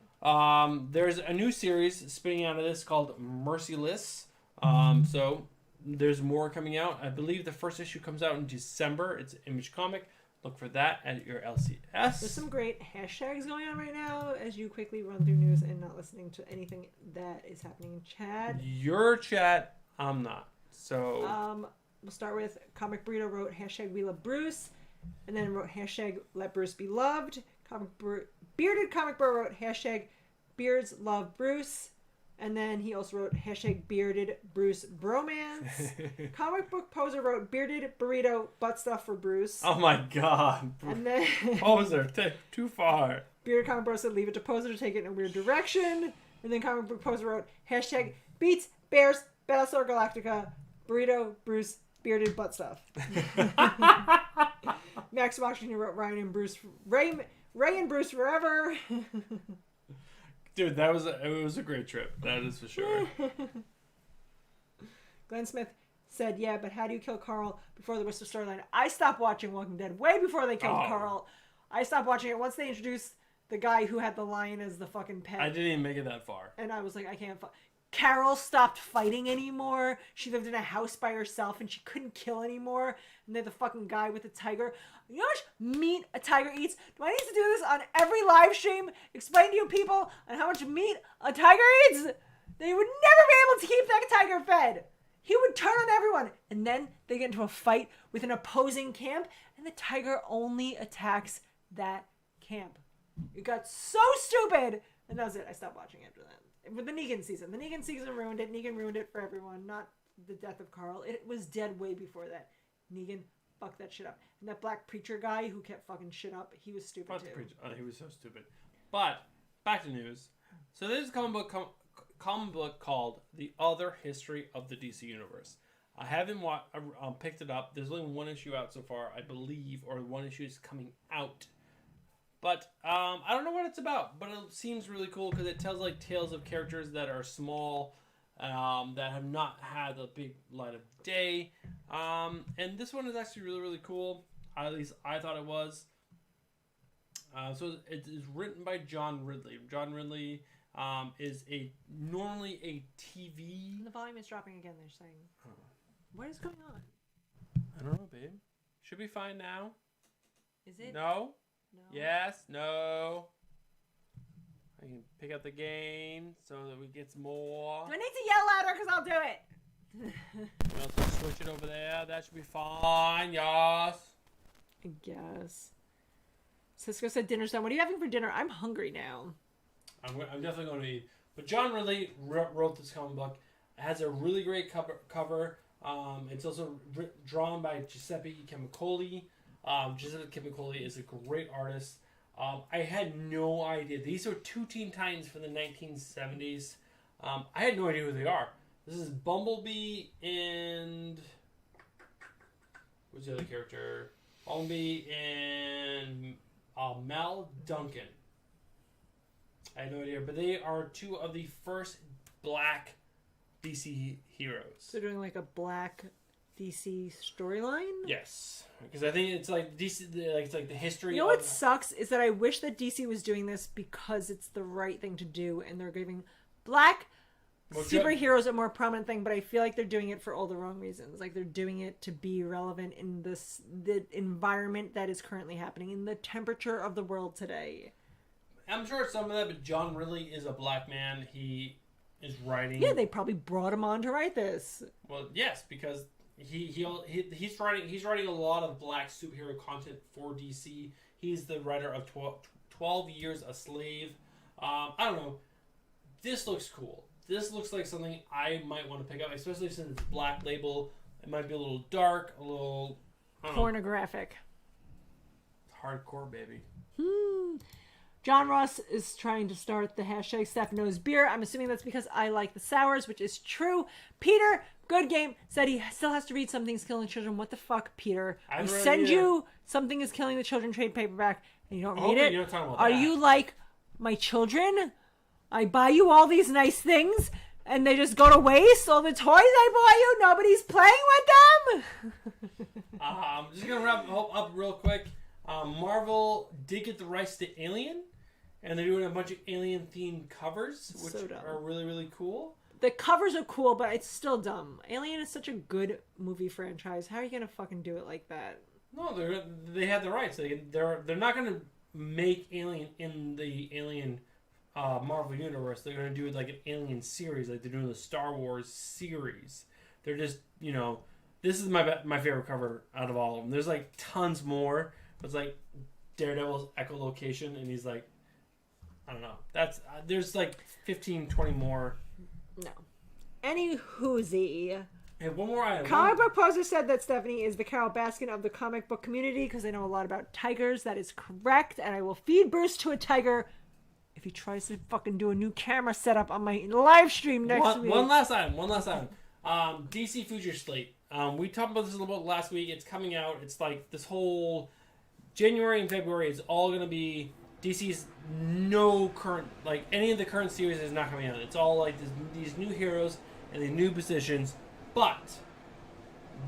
There's a new series spinning out of this called Merciless. So there's more coming out. I believe the first issue comes out in December. It's Image Comic. Look for that at your LCS. There's some great hashtags going on right now as you quickly run through news and not listening to anything that is happening in chat. Your chat, I'm not. So we'll start with Comic Burrito wrote hashtag We Love Bruce, and then wrote hashtag Let Bruce Be Loved. Bearded Comic Bro wrote hashtag Beards Love Bruce. And then he also wrote hashtag Bearded Bruce Bromance. Comic Book Poser wrote Bearded Burrito Butt Stuff for Bruce. Oh my god. And then Poser, too far. Bearded Comic Bro said leave it to Poser to take it in a weird direction. And then Comic Book Poser wrote hashtag Beats Bears Battlestar Galactica Burrito Bruce Bearded Butt Stuff. Max Washington wrote Ray and Bruce forever. Dude, it was a great trip. That is for sure. Glenn Smith said, yeah, but how do you kill Carl before the rest of the storyline? I stopped watching Walking Dead way before they killed Carl. I stopped watching it once they introduced the guy who had the lion as the fucking pet. I didn't even make it that far. And I was like, I can't Carol stopped fighting anymore. She lived in a house by herself and she couldn't kill anymore. And they're the fucking guy with the tiger. You know how much meat a tiger eats? Do I need to do this on every live stream? Explain to you people on how much meat a tiger eats? They would never be able to keep that tiger fed. He would turn on everyone. And then they get into a fight with an opposing camp. And the tiger only attacks that camp. It got so stupid. And that was it. I stopped watching after that. With the Negan season. The Negan season ruined it. Negan ruined it for everyone. Not the death of Carl. It was dead way before that. Negan fucked that shit up. And that black preacher guy who kept fucking shit up, he was stupid too. He was so stupid. But, back to news. So there's a comic book called The Other History of the DC Universe. I haven't picked it up. There's only one issue out so far, I believe, or one issue is coming out. But I don't know what it's about, but it seems really cool because it tells like tales of characters that are small, that have not had a big light of day. And this one is actually really, really cool. At least I thought it was. So it is written by John Ridley. John Ridley is normally a TV. The volume is dropping again. They're saying, what is going on? I don't know, babe. Should be fine now. Is it? No. No. Yes. No. I can pick up the gain so that we get some more. Do I need to yell louder? Because I'll do it. We also switch it over there. That should be fine. Yes. I guess. Cisco said dinner's done. What are you having for dinner? I'm hungry now. I'm definitely going to eat But John Ridley wrote this comic book. It has a really great cover. It's also drawn by Giuseppe Camicoli. Giuseppe Camicoli is a great artist. I had no idea. These are two Teen Titans from the 1970s. I had no idea who they are. This is Bumblebee and... What's the other character? Bumblebee and Mal Duncan. I had no idea. But they are two of the first black DC heroes. So they're doing like a black DC storyline? Yes. Because I think it's like DC, it's like the history. You know what sucks is that I wish that DC was doing this because it's the right thing to do, and they're giving black superheroes a more prominent thing. But I feel like they're doing it for all the wrong reasons. Like they're doing it to be relevant in the environment that is currently happening, in the temperature of the world today. I'm sure it's some of that, but John Ridley is a black man. He is writing. Yeah, they probably brought him on to write this. Well, yes, because he's writing a lot of black superhero content for DC. He's the writer of 12 Years a Slave. I don't know. This looks cool. This looks like something I might want to pick up, especially since it's Black Label. It might be a little dark, a little pornographic. Hardcore, baby. John Ross is trying to start the hashtag Steph Knows Beer. I'm assuming that's because I like the sours, which is true. Peter, good game, said he still has to read Something's Killing Children. What the fuck, Peter? I send you Something is Killing the Children trade paperback, and you don't read it? You're talking about Are you like my children? I buy you all these nice things, and they just go to waste? All the toys I buy you, nobody's playing with them? I'm just going to wrap up real quick. Marvel did get the rights to Alien, and they're doing a bunch of Alien-themed covers, which are really, really cool. The covers are cool, but it's still dumb. Alien is such a good movie franchise. How are you going to fucking do it like that? No, they have the rights. They're not going to make Alien in the Alien Marvel Universe. They're going to do like an Alien series, like they're doing the Star Wars series. They're just, this is my favorite cover out of all of them. There's like tons more. It's like Daredevil's echolocation, and he's like, I don't know. There's like 15, 20 more. No. Any whoozy. Hey, one more item. Comic Book Poser said that Stephanie is the Carol Baskin of the comic book community because they know a lot about tigers. That is correct, and I will feed Bruce to a tiger if he tries to fucking do a new camera setup on my live stream next week. One last item. DC Future Slate. We talked about this a little bit last week. It's coming out. It's like this whole January and February is all going to be DC's no current, like any of the current series is not coming out. It's all like these new heroes and these new positions. But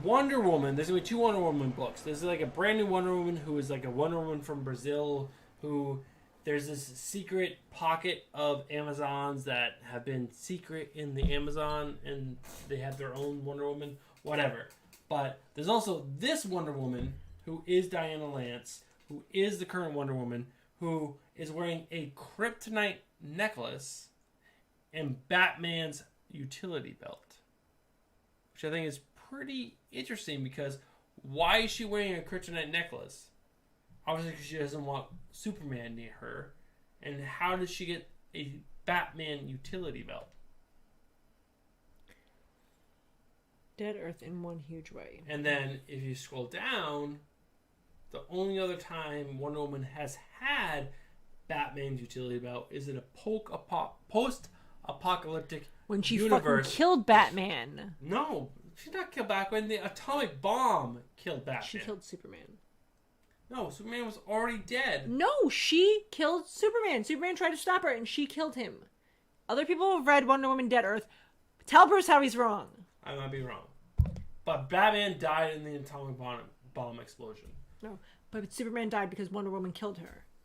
Wonder Woman, there's going to be 2 Wonder Woman books. There's like a brand new Wonder Woman who is like a Wonder Woman from Brazil who there's this secret pocket of Amazons that have been secret in the Amazon and they have their own Wonder Woman, whatever. But there's also this Wonder Woman who is Diana Lance, who is the current Wonder Woman, who is wearing a kryptonite necklace and Batman's utility belt. Which I think is pretty interesting because why is she wearing a kryptonite necklace? Obviously because she doesn't want Superman near her. And how does she get a Batman utility belt? Dead Earth in one huge way. And then if you scroll down, the only other time Wonder Woman has had Batman's utility belt is in a post-apocalyptic when she universe. Fucking killed Batman. No, she did not kill Batman. The atomic bomb killed Batman. She killed Superman. No, Superman was already dead. No, she killed Superman. Superman tried to stop her, and she killed him. Other people have read Wonder Woman Dead Earth. Tell Bruce how he's wrong. I might be wrong. But Batman died in the atomic bomb explosion. No, but Superman died because Wonder Woman killed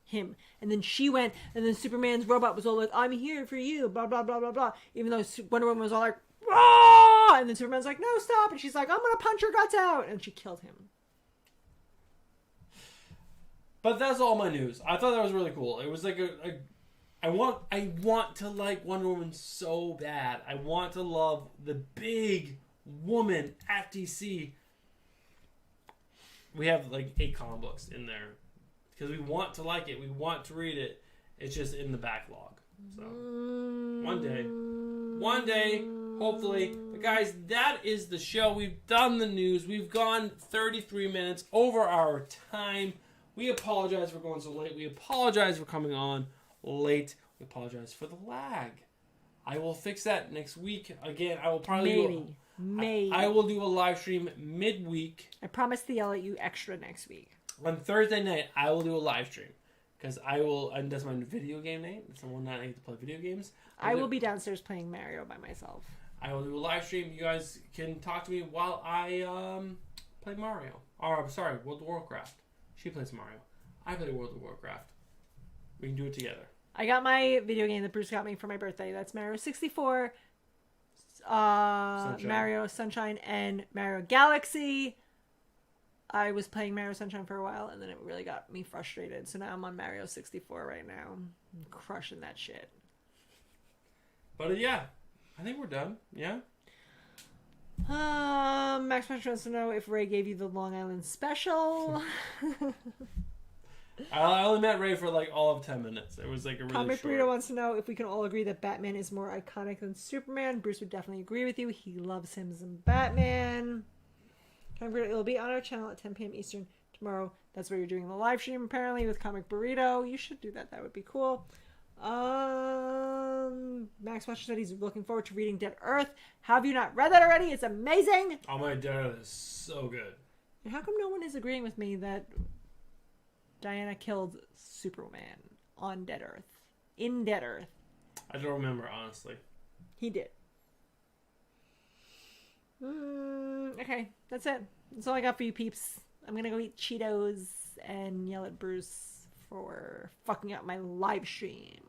him. And then she went, and then Superman's robot was all like, I'm here for you, blah, blah, blah, blah, blah. Even though Wonder Woman was all like, ah! And then Superman's like, no, stop. And she's like, I'm going to punch your guts out. And she killed him. But that's all my news. I thought that was really cool. It was like I want to like Wonder Woman so bad. I want to love the big woman at DC. We have like 8 comic books in there because we want to like it. We want to read it. It's just in the backlog. So, one day, hopefully. But guys, that is the show. We've done the news. We've gone 33 minutes over our time. We apologize for going so late. We apologize for coming on late. We apologize for the lag. I will fix that next week. Again, I will probably Maybe. I will do a live stream midweek. I promise to yell at you extra next week. On Thursday night, I will do a live stream. Because I will, and that's my video game night. It's the one night I get to play video games. I will be downstairs playing Mario by myself. I will do a live stream. You guys can talk to me while I play Mario. Or, I'm sorry, World of Warcraft. She plays Mario. I play World of Warcraft. We can do it together. I got my video game that Bruce got me for my birthday. That's Mario 64, Mario Sunshine, and Mario Galaxy. I was playing Mario Sunshine for a while, and then it really got me frustrated. So now I'm on Mario 64 right now. I'm crushing that shit. But yeah, I think we're done. Yeah? Max Punch wants to know if Ray gave you the Long Island special. I only met Ray for like all of 10 minutes. It was like a really Comic short... Burrito wants to know if we can all agree that Batman is more iconic than Superman. Bruce would definitely agree with you. He loves him as Batman. Comic Burrito, it'll be on our channel at 10 p.m. Eastern tomorrow. That's where you're doing the live stream apparently with Comic Burrito. You should do that. That would be cool. Max Watcher said he's looking forward to reading Dead Earth. Have you not read that already? It's amazing. Oh my Dead Earth is so good. And how come no one is agreeing with me that Diana killed Superman on Dead Earth? In Dead Earth. I don't remember, honestly. He did. Okay, that's it. That's all I got for you peeps. I'm gonna go eat Cheetos and yell at Bruce for fucking up my live stream.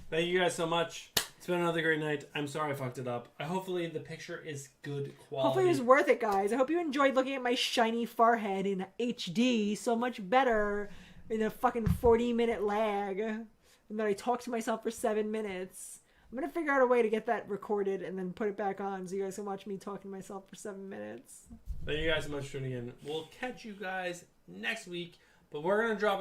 Thank you guys so much. It's been another great night. I'm sorry I fucked it up. Hopefully the picture is good quality. Hopefully it was worth it, guys. I hope you enjoyed looking at my shiny forehead in HD. So much better in a fucking 40-minute lag. And then I talked to myself for 7 minutes. I'm going to figure out a way to get that recorded and then put it back on so you guys can watch me talking to myself for 7 minutes. Thank you guys so much for tuning in. We'll catch you guys next week. But we're going to drop